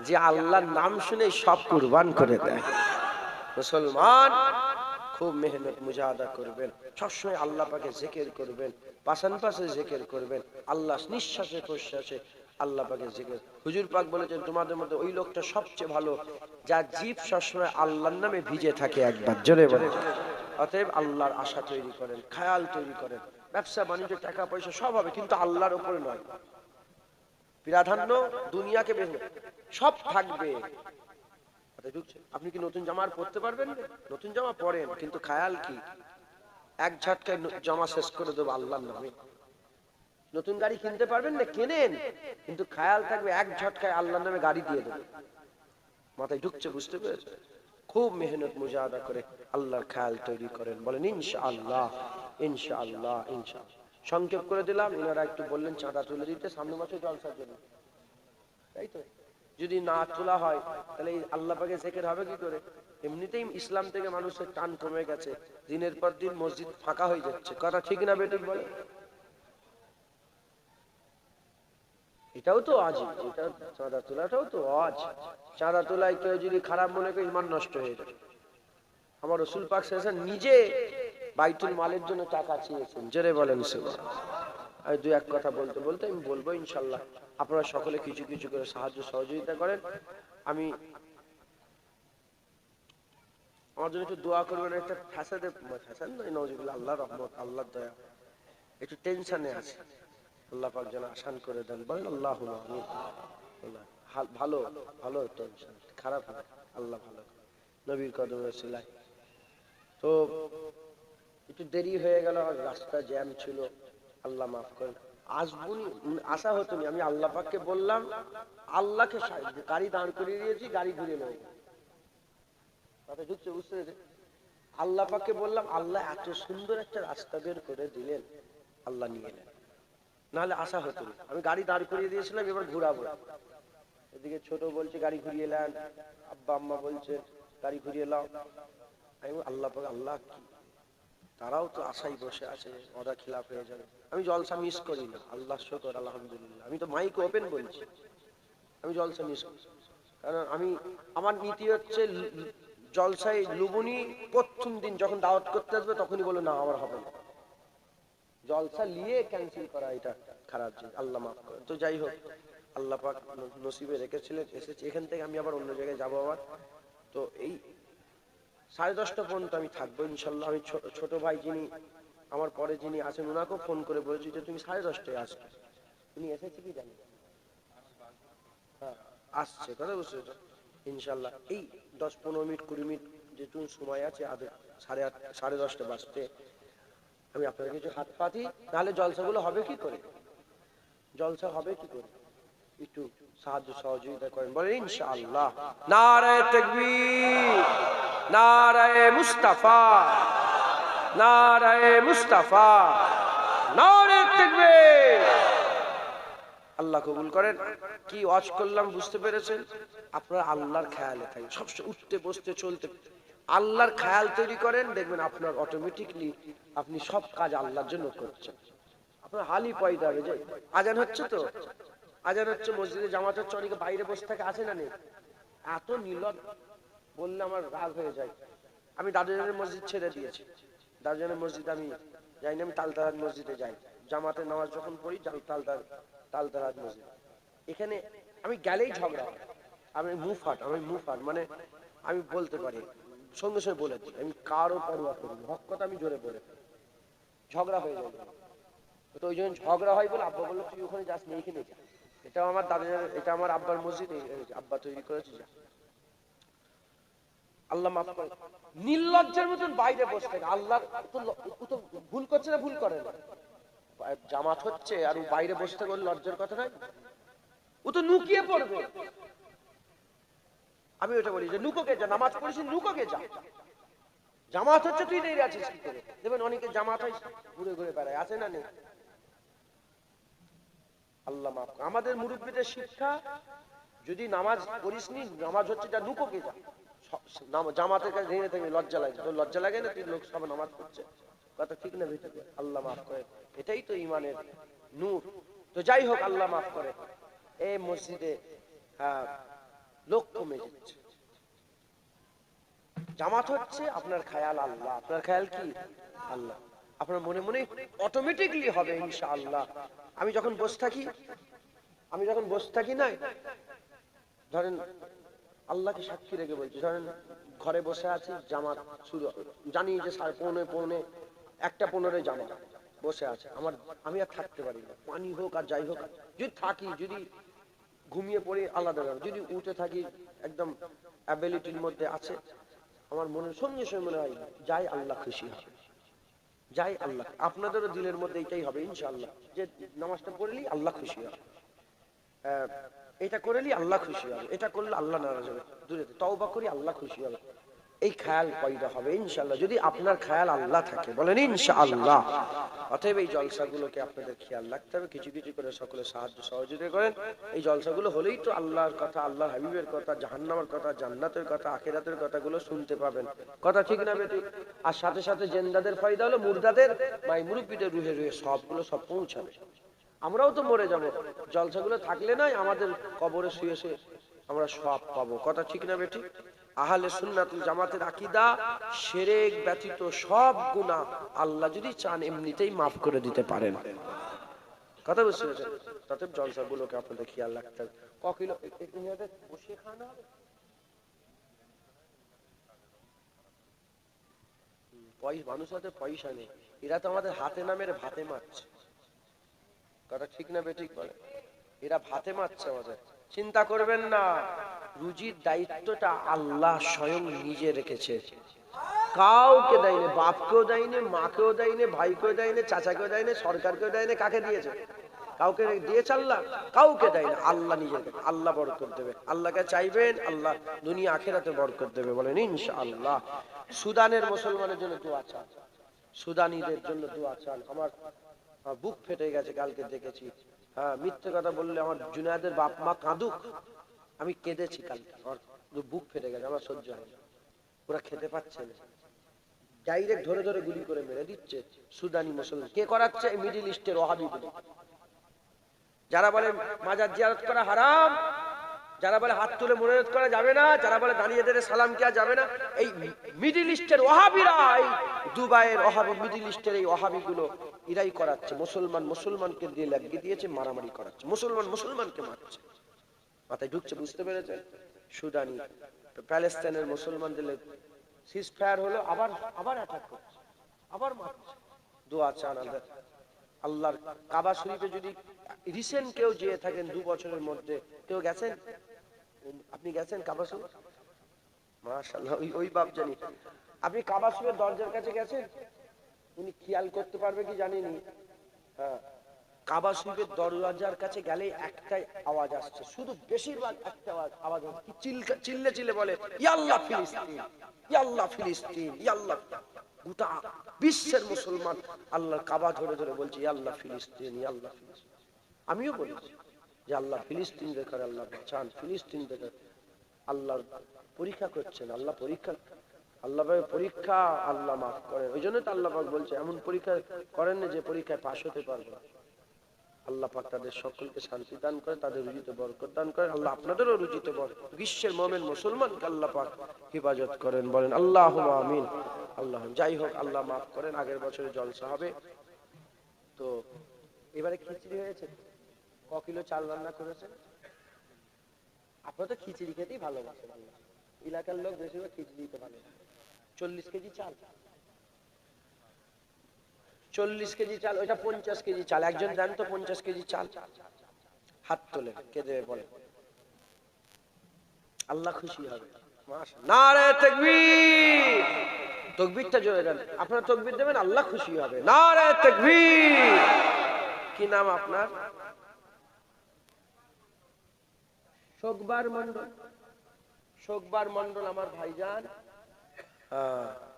যে আল্লাহর নাম শুনে সব কুরবান করে দেয়। মুসলমান খুব মেহনত মুজাহাদা করবেন, সবসময় আল্লাহ পাকে জিকির করবেন, পাশাপাশি জিকির করবেন, আল্লাহ নিঃশ্বাসে প্রশ্বাসে আল্লাহ পাকের জিকির। হুজুর পাক বলেছেন তোমাদের মধ্যে ওই লোকটা সবচেয়ে ভালো যার জিভ সবসময় আল্লাহর নামে ভিজে থাকে। একবার জোরে বলেন। অতএব আল্লাহর আশা তৈরি করেন, খেয়াল তৈরি করেন, ব্যবসা বাণিজ্য টাকা পয়সা সব হবে কিন্তু আল্লাহর উপরে নয়। প্রাধান্য দুনিয়াকে সব থাকবে। আপনি কি নতুন জামা পরতে পারবেন? নতুন জামা পরেন, কিন্তু খেয়াল কি এক ঝটকায় জামা শেষ করে দেবো আল্লাহর নামে। নতুন গাড়ি কিনতে পারবেন না, কেনেন, কিন্তু খেয়াল থাকবে এক ঝটকায় আল্লাহর নামে গাড়ি দিয়ে দেবো। মাথায় ঢুকছে? বুঝতে পেরেছে? খুব মেহনত মুজাহাদা করে আল্লাহর খেয়াল তৈরি করেন। বলেন ইনশাআল্লাহ, ইনশাআল্লাহ, ইনশাআল্লাহ। সংক্ষেপ করে দিলাম। এনারা একটু বললেন চাঁদা তুলে দিতে সামনে মাসে জলসার জন্য, তাই তো? যদি না তোলা হয় তাহলে আল্লাহ পাকে জিকির হবে কি করে? এমনিতেই ইসলাম থেকে মানুষের টান কমে গেছে, দিনের পর দিন মসজিদ ফাঁকা হয়ে যাচ্ছে। কথা ঠিক না বেঠিক বলে? এটাও তো আজ, এটা চাঁদা তোলাটাও তো আজ। চাঁদা তোলায় কেউ যদি খারাপ মনে করে ইমান নষ্ট হয়ে যাবে। আমার রাসূল পাক সাল্লাল্লাহু আলাইহি ওয়াসাল্লাম নিজে বাইতুল মালের জন্য টাকা চেয়েছেন। জোরে বলেন সুবহানাল্লাহ। আমি দুই এক কথা বলতে বলতে আমি বলবো ইনশাআল্লাহ, আপনারা সকলে কিছু কিছু করে সাহায্য সহযোগিতা করেন। আমি আমার জন্য একটু দোয়া করবেন। একটা ফ্যাসাদে, ফ্যাসাদ নয় নওয়াজুবিল্লাহ, আল্লাহর রহমত, আল্লাহর দয়া, একটু টেনশনে আছে, আল্লাহ পাক যেন আসান করে দেন। বলেন আল্লাহুম্মা আমিন। ভালো ভালো টেনশন, খারাপ না, আল্লাহ ভালো। নবীর কদমে সিলাই। তো একটু দেরি হয়ে গেল, রাস্তা জ্যাম ছিল, আল্লাহ মাফ করেন। আসবুনি, আশা হতো না। আমি আল্লাহ পাককে বললাম, আল্লাহকে গাড়ি দাঁড় করিয়ে দিয়েছি, গাড়ি ঘুরিয়ে নেব। কথা ঢুকছে? বুঝতে পেরেছে? আল্লাহ পাককে বললাম, আল্লাহ এত সুন্দর একটা রাস্তা বের করে দিলেন, আল্লাহ নিয়ে নেন। নাহলে আশা হতো না। আমি গাড়ি দাঁড় করিয়ে দিয়েছিলাম, এবার ঘুরাবো। এদিকে ছোট বলছে গাড়ি ঘুরিয়ে নেন, আব্বা আম্মা বলছে গাড়ি ঘুরিয়ে নাও। আমি আল্লাহ পাক, আল্লাহ কি, তারাও তো আশাই বসে আছে, ওরা খিলাফ হয়ে যাবে। আমি জলসা মিস করি না, আল্লাহ শুকর, আলহামদুলিল্লাহ। আমি তো মাইক ওপেন বলছি, আমি জলসা মিস করি। কারণ আমি, আমার নীতি হচ্ছে জলসায় লুবনি প্রথম দিন যখন দাওয়াত করতে আসবে তখনই বলে না আমার হবে না। জলসা নিয়ে ক্যান্সেল করা এটা খারাপ জিনিস, আল্লাহ মাফ করে। তো যাই হোক, আল্লাহ পাক নসিবে রেখেছিলেন, এসেছি। এখান থেকে আমি আবার অন্য জায়গায় যাবো আবার। তো এই 10:30 পর্যন্ত আমি থাকবো ইনশাল্লাহ। আমি ছোট ভাই যিনি আমার পরে যিনি আছেন ওনাকেও ফোন করে বলেছি যে তুমি 10:30টায় আসবে। উনি এসেছে কি জানি, হ্যাঁ আসছে। কথা বুঝতে ইনশাল্লাহ এই 10-15 মিনিট 20 মিনিট যেটুকু সময় আছে, 10:30 বাজতে আমি আপনাদের কিছু হাত পাতি। তাহলে জলসাগুলো হবে কি করে? জলসা হবে কি করে? একটু সাহায্য সহযোগিতা করেন, বলেন ইনশাআল্লাহ। নারায়ে তাকবীর, নারায়ে মুস্তাফা, নারায়ে মুস্তাফা, নারায়ে তাকবীর। আল্লাহ কবুল করেন। কি ওয়াজ করলাম বুঝতে পেরেছেন? আপনারা আল্লাহর খেয়ালে থাকেন, সবসময় উঠতে বসতে চলতে আল্লাহর খেয়াল তৈরি করেন, দেখবেন আপনার অটোমেটিকলি আপনি সব কাজ আল্লাহর জন্য করছেন। আপনার হালই পয়দা হবে যে আজান হচ্ছে, তো আজান হচ্ছে, মসজিদে জামাত হচ্ছে, অনেকে বাইরে বসে থাকে, আছে না নেই? এত নির্লজ্জ বললে আমার রাগ হয়ে যায়। আমি দাদুজানের মসজিদ ছেড়ে দিয়েছি, দাদুজানের মসজিদে আমি যাইনি, আমি তালতারাত মসজিদে যাই। জামাতের নামাজ যখন পড়ি তালতারাত মসজিদ, এখানে আমি গেলেই ঝগড়া হয়। আমি মুফাট মানে আমি বলতে পারি, সঙ্গে সঙ্গে বলে দিই, আমি কারো পরোয়া করি না, হক কথা আমি জোরে বলে ঝগড়া হয়ে যায়। তো ওই জন্য ঝগড়া হয় বলে আব্বা বললো তুই ওখানে যাস না, এইখানে যা, এটা আমার দাদুজানের, এটা আমার আব্বার মসজিদ, আব্বা তৈরি করেছে, যা। আল্লাহ মাফ করে। নির্লজ্জের মতন বাইরে বসে থাকে, আল্লাহ তো ভুল করছে না, ভুল করে না, জামাত হচ্ছে আর ও বাইরে বসে থাকে, ওর লজ্জার কথা নাই? ও তো নুকিয়ে পড়বে। আমি ওটা বলি যে নুকোকে যা, নামাজ পড়িস নুকোকে যা, জামাত হচ্ছে তুই দেরি আছিস কি করে? দেখবেন অনেকে জামাত হয় ঘুরে ঘুরে বেড়ায়, আছে না নেই? আল্লাহ মাফ। আমাদের মুরব্বীদের শিক্ষা, যদি নামাজ পড়িসনি, নামাজ হচ্ছে যা, নুকোকে যা, জামাতের কাছে ধীরে থেকে লজ্জা লাগে, তোর লজ্জা লাগে না? তুই লোক সব নামাজ পড়ছে, কথা ঠিক না ভিতরে? আল্লাহ মাফ করে, এটাই তো ইমানের নূর। তো যাই হোক, আল্লাহ মাফ করে। এই মসজিদে লোক কমে যাচ্ছে, জামাত হচ্ছে, আপনার খেয়াল আল্লাহ, আপনার খেয়াল কি? আল্লাহ। আপনার মনে মনে অটোমেটিকলি হবে ইনশাআল্লাহ। আমি যখন বসে থাকি না, ধরেন আল্লাহকে সাক্ষী রেখে বলছি, ধরেন ঘরে বসে আছি, জামাত শুরু, জানি যে 1:15 জামাত বসে আছে, আমি আর থাকতে পারি না, পানি হোক আর যাই হোক, যদি থাকি, যদি ঘুমিয়ে পড়ি আলাদা ব্যাপার, যদি উঠে থাকি একদম অ্যাবিলিটির মধ্যে আছে, আমার মনের সঙ্গে সঙ্গে মনে হয় যাই, আল্লাহ খুশি হবে, যাই আল্লাহ। আপনাদেরও দিলের মধ্যে এটাই হবে ইনশাআল্লাহ, যে নামাজটা পড়লেই আল্লাহ খুশি হবে, এটা করলেই আল্লাহ খুশি হবে, এটা করলে আল্লাহ নারাজ হবে, দূরে তওবা করি আল্লাহ খুশি হবে। এই খেয়াল পয়দা হবে ইনশাআল্লাহ, যদি আপনার খেয়াল আল্লাহ থাকে, বলেন ইনশাআল্লাহ। অতএব এই জলসাগুলোকে আপনাদের খেয়াল রাখতে হবে, কিছু কিছু করে সকলে সাহায্য সহযোগিতা করেন। এই জলসাগুলো হলেই তো আল্লাহর কথা, আল্লাহর হাবিবের কথা, জাহান্নামের কথা, জান্নাতের কথা, আখিরাতের কথাগুলো শুনতে পাবেন, কথা ঠিক না বেটি? আর সাথে সাথে জেন্দাদের ফায়দা হলো, মুর্দাদের মাই মুরব্বিদের রুহে রুহে সবগুলো সব পৌঁছাবে। আমরাও তো মরে যাব, জলসাগুলো থাকলে নাই আমাদের কবরে শুয়ে শুয়ে আমরা সব পাবো, কথা ঠিক না বেটি? আহলে সুন্নাতুল জামাতের আকীদা, শিরক ব্যতীত সব গুনাহ আল্লাহ যদি চান এমনিতেই মাফ করে দিতে পারেন, কথা বুঝতে পেরেছেন? তাতে জলসাগুলোকে আপনাদের খেয়াল রাখতে হবে। কিলো বসে খাওয়া হবে, মানুষ হাতে পয়সা নেই, এরা তো আমাদের হাতে নামের ভাতে মারছে, কথা ঠিক না বেঠিক বলে? এরা ভাতে মারছে আমাদের। চিন্তা করবেন না, রুজির দায়িত্বটা আল্লাহ স্বয়ং নিজে রেখেছে, কাউকে দেয়নি, বাপকেও দেয়নি, মাকেও দেয়নি, ভাইকেও দেয়নি, চাচাকেও দেয়নি, সরকারকেও দেয়নি। কাকে দিয়েছে? কাউকে দিয়েছে আল্লাহ? কাউকে দেয় না, আল্লাহ নিজে। আল্লাহ বরকত দেবে, আল্লাহকে চাইবেন, আল্লাহ দুনিয়া আখিরাতে বরকত দেবে, বলেন ইনশাআল্লাহ। সুদানের মুসলমানের জন্য দোয়া চান, সুদানিদের জন্য দোয়া চান। আমার বুক ফেটে গেছে, কালকে দেখেছি। মিথ্যে কথা বললে আমার জুনায়েদের বাপ মা কাঁদুক, আমি কেঁদেছি কালকে, আমার বুক ফেটে গেছে, আমার সহ্য হয় না। ওরা খেতে পাচ্ছে না, ডাইরেক্ট ধরে ধরে গুলি করে মেরে দিচ্ছে সুদানি মুসলমান। কে করাচ্ছে? মিডল ইস্টের ওয়াহাবিগুলো, যারা বলে মাজার জিয়ারত করা হারাম, যারা বলে হাত তুলে মোনাজাত করা যাবে না, যারা বলে দাঁড়িয়ে দাঁড়িয়ে সালাম কিয়া যাবে না, এই মিডল ইস্টের ওয়াহাবিরা, এই দুবাইয়ের ওয়াহাবি, মিডল ইস্টের এই ওয়াহাবিগুলো এরাই করাচ্ছে। মুসলমানকে দিয়ে লাগিয়ে দিয়েছে, মারামারি করাচ্ছে, মুসলমানকে মারছে। মাথায় ঢুকছে, বুঝতে পেরেছেন? সুদানি প্যালেস্তাইনের মুসলমানদের সিজ ফায়ার হলো, আবার অ্যাটাক করছে, আবার মারছে। দোয়া চান আল্লাহর কাবা শরীফে যদি রিসেন্ট কেউ যেয়ে থাকেন 2 বছরের মধ্যে, কেউ গেছেন? আপনি গেছেন কাবা শরীফ? মাশাআল্লাহ, ওই বাপ জানি। আপনি কাবা শরীফের দরজার কাছে গেছেন? উনি খেয়াল করতে পারবে কি জানিনি। কাবা শরীফের দরজার কাছে গেলে একটাই আওয়াজ আসছে, শুধু বেশিরভাগ একটা আওয়াজ হচ্ছে কি, চিল্লে চিল্লে বলে ইয়াল্লাহ ফিলিস্তিন, ইয়াল্লাহ ফিলিস্তিন, ইয়াল্লাহ। গোটা বিশ্বের মুসলমান আল্লাহর কাবা ধরে ধরে বলছে ইয়াল্লাহ ফিলিস্তিন, ইয়াল্লাহ ফিলিস্তিন। আমিও বলি যে আল্লাহ ফিলিস্তিন দেখার, আল্লাহ চান ফিলিস্তিন দেখার। আল্লাহ পরীক্ষা করছেন, আল্লাহ পরীক্ষা, আল্লাহ পরীক্ষা আল্লাহ মাফ করেন। ওই জন্য তো আল্লাহ পাক বলছে এমন পরীক্ষা করেন না যে পরীক্ষায় পাশ হতে পারবে না। আল্লাহ পাক তাদের সকলকে শান্তি দান করে, তাদের রুজিতে বরকত দান করেন। আল্লাহ আপনাদেরও রুজিতে বরকত, বিশ্বের মুমিন মুসলমানকে আল্লাহ পাক হেফাজত করেন, বলেন আল্লাহুম্মা আমিন। আল্লাহ, যাই হোক আল্লাহ মাফ করেন। আগের বছরে জলসা হবে তো, এবারে খিচড়ি হয়েছে। ক কিলো চাল রান্না করেছেন? আপনারা তো খিচড়ি খেতেই ভালোবাসেন, আল্লাহ এলাকার লোক বেশিরভাগ খিচড়ি দিতে ভালো। 40 কেজি চাল, 40 কেজি চাল, ওইটা 50 কেজি চাল। একজন দেন তো 50 কেজি চাল, হাত তোলে, কে দেবে বলে? আল্লাহ খুশি হবে। মাশাআল্লাহ, নারে তাকবীর। তাকবীরটা জোরে দেন, আপনারা তাকবীর দেবেন, আল্লাহ খুশি হবে। নারে তাকবীর। কি নাম আপনার? শোকবার মন্ডল। শোকবার মন্ডল আমার ভাইজান,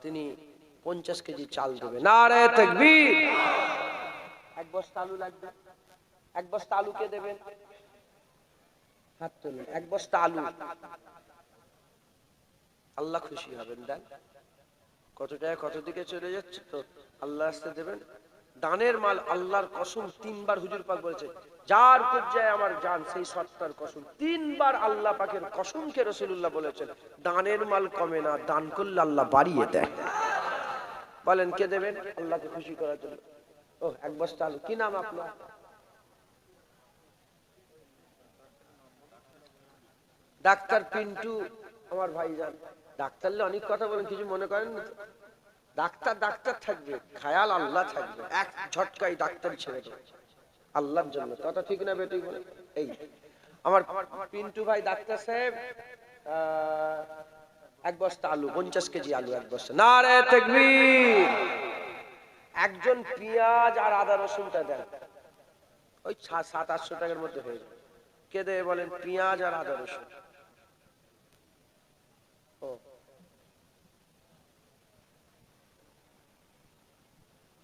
তিনি 50 কেজি চাল দেবে। নারে তাকবীর। এক বস্তা আলু লাগবে, এক বস্তা আলু কে দেবেন? হাত তুলুন। এক বস্তা আলু, আল্লাহ খুশি হবেন। দেন। কত টাকা কত দিকে চলে যাচ্ছে তো আল্লাহ আসতে দেবেন। দানের মাল আল্লাহর কসম, 3 বার হুজুর পাক বলেছে যার কবজায় আমার জান সেই সত্তার কসম। 3 বার আল্লাহ পাকের কসমকে রাসূলুল্লাহ বলেছেন দানের মাল কমে না, দান করলে আল্লাহ বাড়িয়ে দেয়। বলেন কে দেবেন আল্লাহকে খুশি করার জন্য? ও, এক বস্তা আলু। কি নাম আপনার? ডাক্তার পিন্টু আমার ভাইজান। ডাক্তারলে অনেক কথা বলেন, কিছু মনে করেন না? ডাক্তার ডাক্তার থাকবে, খায়াল আল্লাহ থাকবে। এক ঝটকায় ডাক্তার ছেড়ে দেবে আল্লাহর জন্য। কথা ঠিক না বেটি বলে? এই আমার পিন্টু ভাই ডাক্তার সাহেব, এক বস্তা আলু, 50 কেজি আলু, এক বস্তা। নারে তাকবীর। একজন পেঁয়াজ আর আদা রসুনটা দেন, ওই 700-800 টাকার মধ্যে হয়ে যাবে। কে দেবে বলেন? পেঁয়াজ আর আদা রসুন। ও,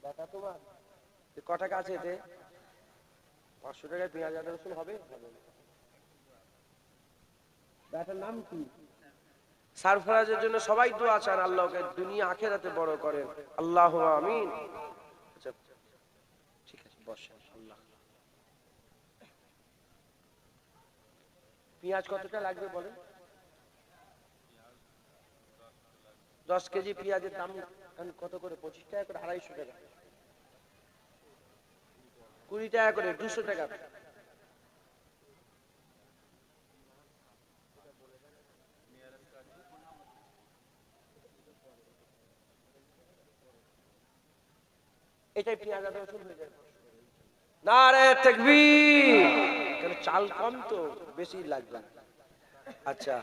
দেখা তোমার ক টাকা আছে এতে? 500 টাকায় পেঁয়াজ আদা রসুন হবে? ব্যাটার নাম কি? সারফরাজের জন্য সবাই দোয়া চান, আল্লাহকে দুনিয়া আখিরাতে বড় করেন। আল্লাহুম্মা আমিন। আচ্ছা ঠিক আছে, বসেন। আল্লাহ, পেঁয়াজ কতটা লাগবে বলেন? 10 কেজি পেঁয়াজের দাম কত করে? 25 টাকা করে, 250 টাকা, 20 টাকা করে, 200 টাকা। এটাই পেঁয়াজ আদা রসুন হয়ে যাবে। নারে তাকবীর। কেন চাল কম তো বেশি লাগবে। আচ্ছা,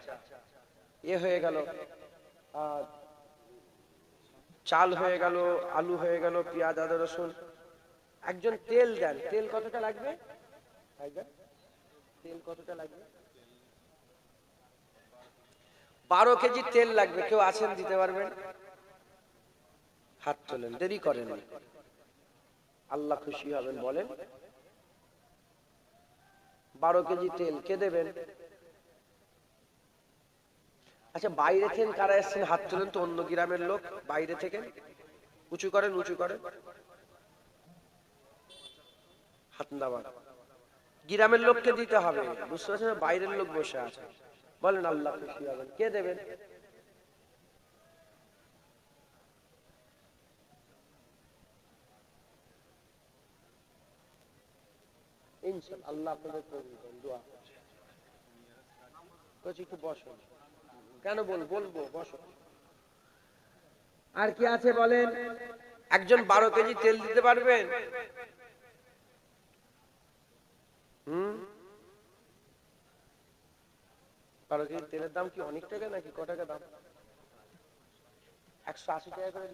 এ হয়ে গেল, চাল হয়ে গেল, আলু হয়ে গেল, পেঁয়াজ আদা রসুন। একজন তেল দেন। তেল কতটা লাগবে? তেল কতটা লাগবে? 12 কেজি তেল লাগবে। কেউ আছেন দিতে পারবেন? হাত তোলেন, দেরি করেন, আল্লাহ খুশি হবেন। বলেন 12 কেজি তেল কে দেবেন? আচ্ছা, বাইরে থেকে কারা এসেছেন হাত তোলেন তো, অন্য গ্রামের লোক বাইরে থেকে। উঁচু করেন, উঁচু করেন, হাত নামান। গ্রামের লোককে দিতে হবে, বুঝতে পারছেন? বাইরের লোক বসে আছে। বলেন আল্লাহ খুশি হবেন। কে দেবেন? ইনশাআল্লাহ আল্লাহ আপনাদের কবুল করেন। দোয়া করছি, একটু বসো। কেন বলবো, বসো। আর কি আছে বলেন? একজন 12 কেজি তেল দিতে পারবেন? 12 কেজি তেলের দাম কি অনেক টাকা নাকি? ক টাকা দাম? 180 টাকা করে।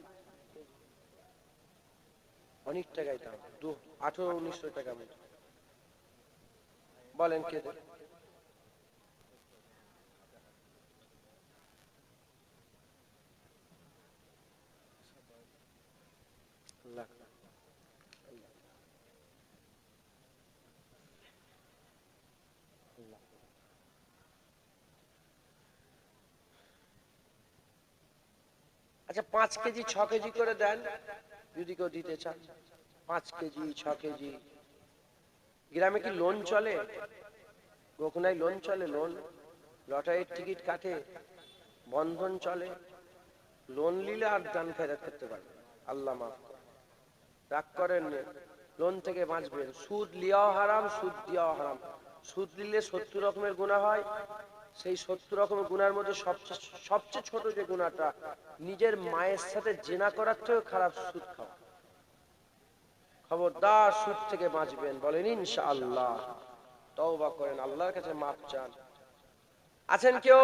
অনেক টাকায় দাম, 1800-1900 টাকা মতো। বলেন কে দেবে? আল্লাহ। আচ্ছা 5 কেজি 6 কেজি করে দেন যদি কেউ দিতে চান। 5 কেজি 6 কেজি। গ্রামে কি লোন চলে? গোখনায় লোন চলে? লোন, লটারির টিকিট কাটে, বন্ধন চলে। লোন নিলে আর দান ফেরত করতে পারবে না। আল্লাহ মাফ করে, রাগ করেন না। লোন থেকে বাঁচবেন। সুদ লিয়াও হারাম, সুদ দিয়াও হারাম। সুদ নিলে 70 রকমের গুনাহ হয়। সেই 70 রকমের গুনার মধ্যে সবচেয়ে ছোট যে গুনাহটা, নিজের মায়ের সাথে জিনা করার থেকেও খারাপ সুদ খাওয়া। খবরদার সুদ থেকে বাঁচবেন। বলেন ইনশাআল্লাহ। তওবা করেন, আল্লাহর কাছে মাপ চান। আছেন কেউ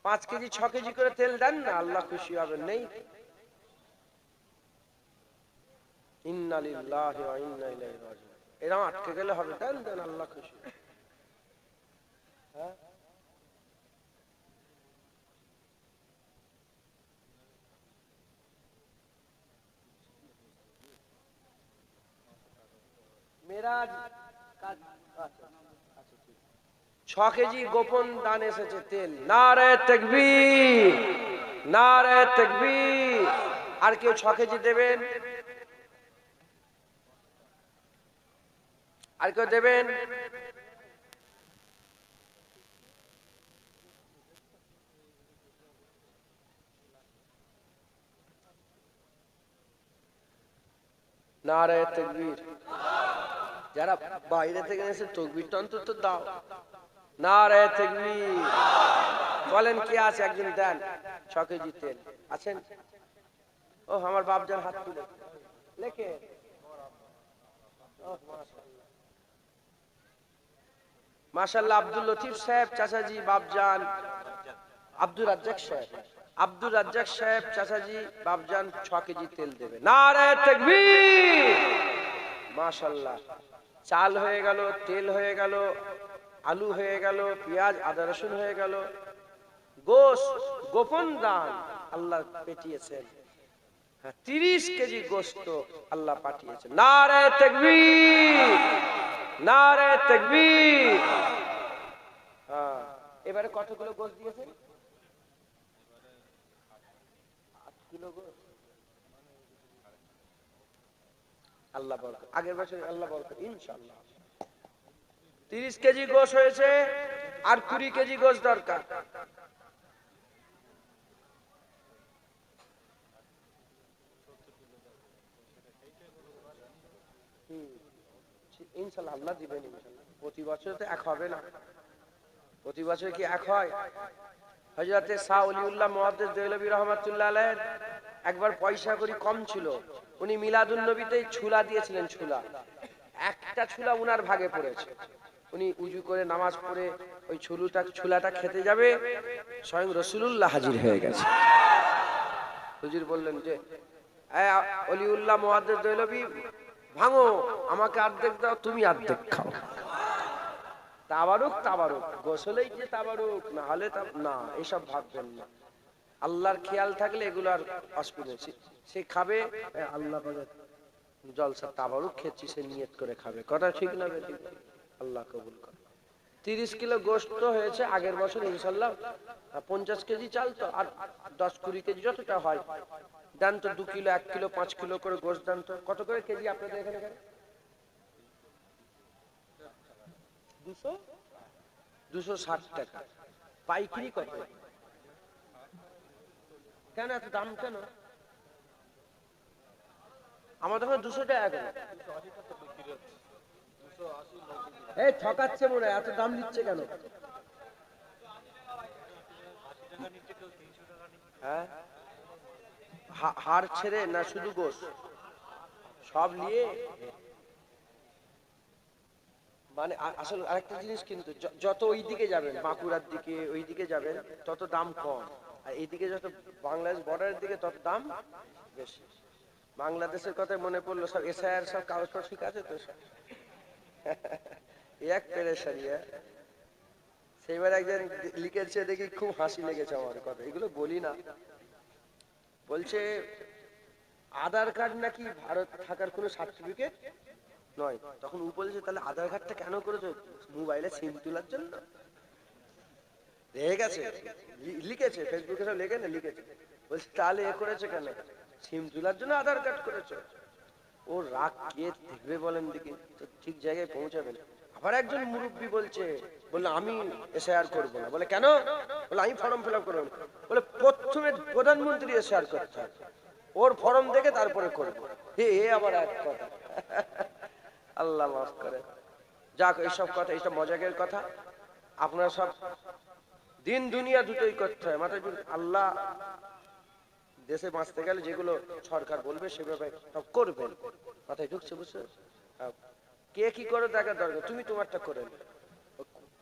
5 কেজি 6 কেজি করে তেল দেন না, আল্লাহ খুশি হবেন? নেই? ইন্না লিল্লাহি ওয়া ইন্না ইলাইহি রাজিউন। এরকম আটকে গেলে হবে? দেন দেন, আল্লাহ খুশি। হ্যাঁ, মেরাজ কাজ। আচ্ছা, 6 কেজি গোপন দান এসেছে তেল। নারে তাকবীর, নারে তাকবীর। আর কেউ 6 কেজি দেবেন? আর কেউ দেবেন? নারে তাকবীর। যারা বাইরে থেকে এসে তাকবীরটা অন্তত দাও। নারে তাকবীর। বলেন কে আছে? একজন দেন 6 কেজি তেল। আছেন? ও আমার বাপজান হাত তুলে লেখে। মাশাআল্লাহ। আব্দুল লতিফ সাহেব চাচাজি বাপজান, আব্দুর রাজ্জাক সাহেব, আব্দুর রাজ্জাক সাহেব চাচাজি বাপজান 6 কেজি তেল দেবে। নারে তাকবীর। মাশাআল্লাহ। চাল হয়ে গেল, তেল হয়ে গেল, আলু হয়ে গেল, পেঁয়াজ আদা রসুন হয়ে গেল, গোশত গোপন দান আল্লাহ পাঠিয়েছেন। 30 কেজি গোশত আল্লাহ পাঠিয়েছেন। নারে তাকবীর, নারে তাকবীর। হ্যাঁ, এবারে কতগুলো গোশত দিয়েছেন? 8 কিলো গোশত। আল্লাহ বরকত, আগের বছর আল্লাহ বরকত ইনশাআল্লাহ। 30 কেজি গোশত হয়েছে, আর 20 কেজি গোশত দরকার। ইনশাআল্লাহ আল্লাহ দিবেন ইনশাআল্লাহ। প্রতি বছর তো এক হবে না। প্রতি বছর কি এক হয়? হযরতে শাহ ওলিউল্লাহ মুহাদ্দিস দেহলভী রাহমাতুল্লাহ আলাইহি একবার পয়সা করি কম ছিল, উনি মিলাদুন নবীতে ছুলা দিয়েছিলেন। ছুলা, একটা ছুলা উনার ভাগে পড়েছে। উনি উজু করে নামাজ পড়ে ওই ছুলাটা খেতে যাবে, স্বয়ং রাসূলুল্লাহ হাজির হয়ে গেছে। হুজুর বললেন যে ওলিউল্লাহ মুহাদ্দিস দেহলভী, ভাঙো, আমাকে অর্ধেক দাও, তুমি অর্ধেক খাও। তাবারুক, তাবারুক গোসলেই যে তাবারুক, না হলে না, এসব ভাববেন না। আল্লাহর খেয়াল থাকলে এগুলো আর অসুবিধা নেই। সে খাবে আল্লাহ পাকের জলসা, তাবারুক খেয়েছি, সে নিয়ত করে খাবে। কথা ঠিক না বেঠিক? আল্লাহ কবুল করে। 30 কিলো গোশত হয়েছে আগের বছর ইনশাআল্লাহ। 50 কেজি চাল তো, আর 10-20 কেজি যতটা হয় দেন তো। 2 কিলো 1 কিলো 5 কিলো করে গোশত দেন তো। কত করে কেজি আপনাদের এখানে? 200, 260 টাকা। পাইকারি কত? কেন এত দাম কেন? আমাদের ওখানে 200 টাকা কেন? এই ঠকাচ্ছে মনে হয়, এত দাম দিচ্ছে কেন? হ্যাঁ, হাড় ছেড়ে না শুধু গোশত? সব নিয়ে মানে আসলে আরেকটা জিনিস, কিন্তু যত ওই দিকে যাবেন, বাঁকুড়ার দিকে ওই দিকে যাবেন, তত দাম কম। আর এইদিকে যত বাংলাদেশ বর্ডারের দিকে তত দাম বেশি। বাংলাদেশের কথা মনে পড়লো, সব এসআইআর সব কাগজপত্র ঠিক আছে তো সব? এক পেরেশানি। সেইবার একজন লিখেছে, দেখি খুব হাসি লেগেছে আমার কথা, এগুলো বলি না। বলছে আধার কার্ড নাকি ভারত থাকার কোনো সার্টিফিকেট নয়। তখন ও বলছে তাহলে আধার কার্ডটা কেন করেছো? মোবাইলে সিম তোলার জন্য। গেছে লিখেছে, ফেসবুকে সব লেখে না, লিখেছে। বলছে তাহলে এ করেছে কেন? সিম তোলার জন্য আধার কার্ড করেছো। ও রাগ কে দেখবে বলেন দেখি, তো ঠিক জায়গায় পৌঁছাবেন। আবার একজন মুরব্বী বলছে, বললো আমি এসআইআর করবো না। বলে কেন? বলে আমি ফর্ম ফিল আপ করবো না। বলে প্রথমে প্রধানমন্ত্রী এসআইআর করতে হবে, ওর ফর্ম দেখে তারপরে করবো। এ আবার এক কথা। আল্লাহ মাফ করে। যাক, এইসব কথা, এইসব মজাকের কথা। আপনারা সব দিন দুনিয়া দুটোই করতে হয় মাথায়। আল্লাহ দেশে বাঁচতে গেলে যেগুলো সরকার বলবে সেভাবে সব করবেন, মাথায় ঢুকছে? বুঝছো? কে কি করে দেখার দরকার, তুমি তোমারটা করে।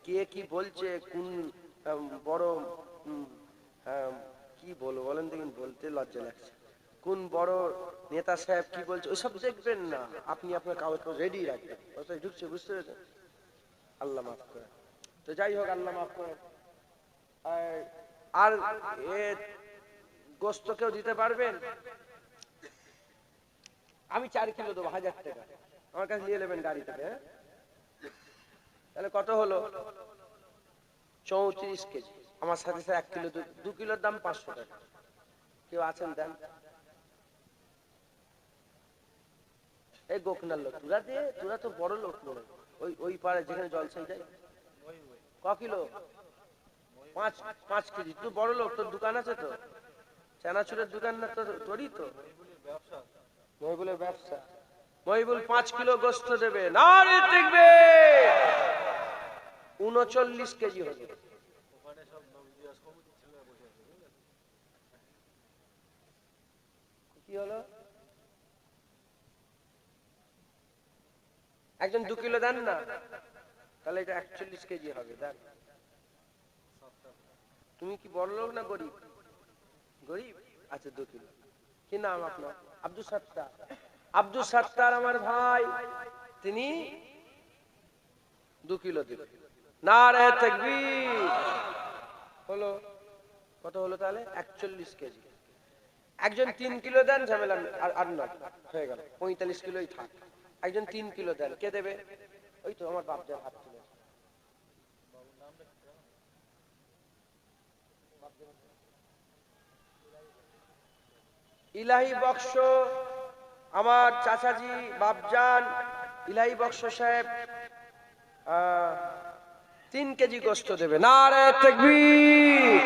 কে কি বলছে, কোন বড় কি বলবো বলেন দেখুন, বলতে লজ্জা লাগছে, কোন বড় নেতা সাহেব কি বলছে ওইসব দেখবেন না। আপনি আপনার কাগজ রেডি রাখবেন, মাথায় ঢুকছে? বুঝতে পেরেছেন? আল্লাহ মাফ করে। তো যাই হোক, আল্লাহ মাফ করে। আর এ গোস্ত কেউ দিতে পারবেন? আমি 4 কিলো দেবো 1000 টাকা, আমার কাছে নিয়ে নেবেন গাড়ি থেকে। তাহলে কত হলো? 34 কেজি। আমার সাথে 1 কিলো, 2 কিলোর দাম 500 টাকা। কেউ আছেন দেন? এই গোকনার লোক, তোরা দিয়ে, তোরা তো বড় লোক মনে। ওই পাড়ে যেখানে জলসাই যায়। ক কিলো? 5 কেজি। তুই বড় লোক, তোর দোকান আছে তো, চানাচুরের দোকান না তো তোরই তো? মহিবুলের ব্যবসা। মহিবুল 5 কিলো গোস্ত দেবে। নারে দেখবে 39 কেজি হবে। কি হলো? একজন 2 কিলো দেন না, তাহলে এটা 41 কেজি হবে। দেন। তুমি কি বড় লোক না গরিব? গরিব। আচ্ছা 2 কিলো। কি নাম আপনার? আব্দুল সত্তার। আব্দুল সত্তার আমার ভাই, তিনি 2 কিলো দেবেন। নারে তাকবীর। হলো কত হলো তাহলে? 41 কেজি। একজন 3 কিলো দেন, ঝামেলা আর নয়, হয়ে গেল 45 কিলোই থাক। একজন 3 কিলো দেন, কে দেবে? ওই তো আমার বাপ যার হাত তুলে। ইলাহি বক্স, আমার চাচাজি বাপজান ইলাহি বক্স সাহেব 3 কেজি গোস্ত দেবে। নারে তাকবীর।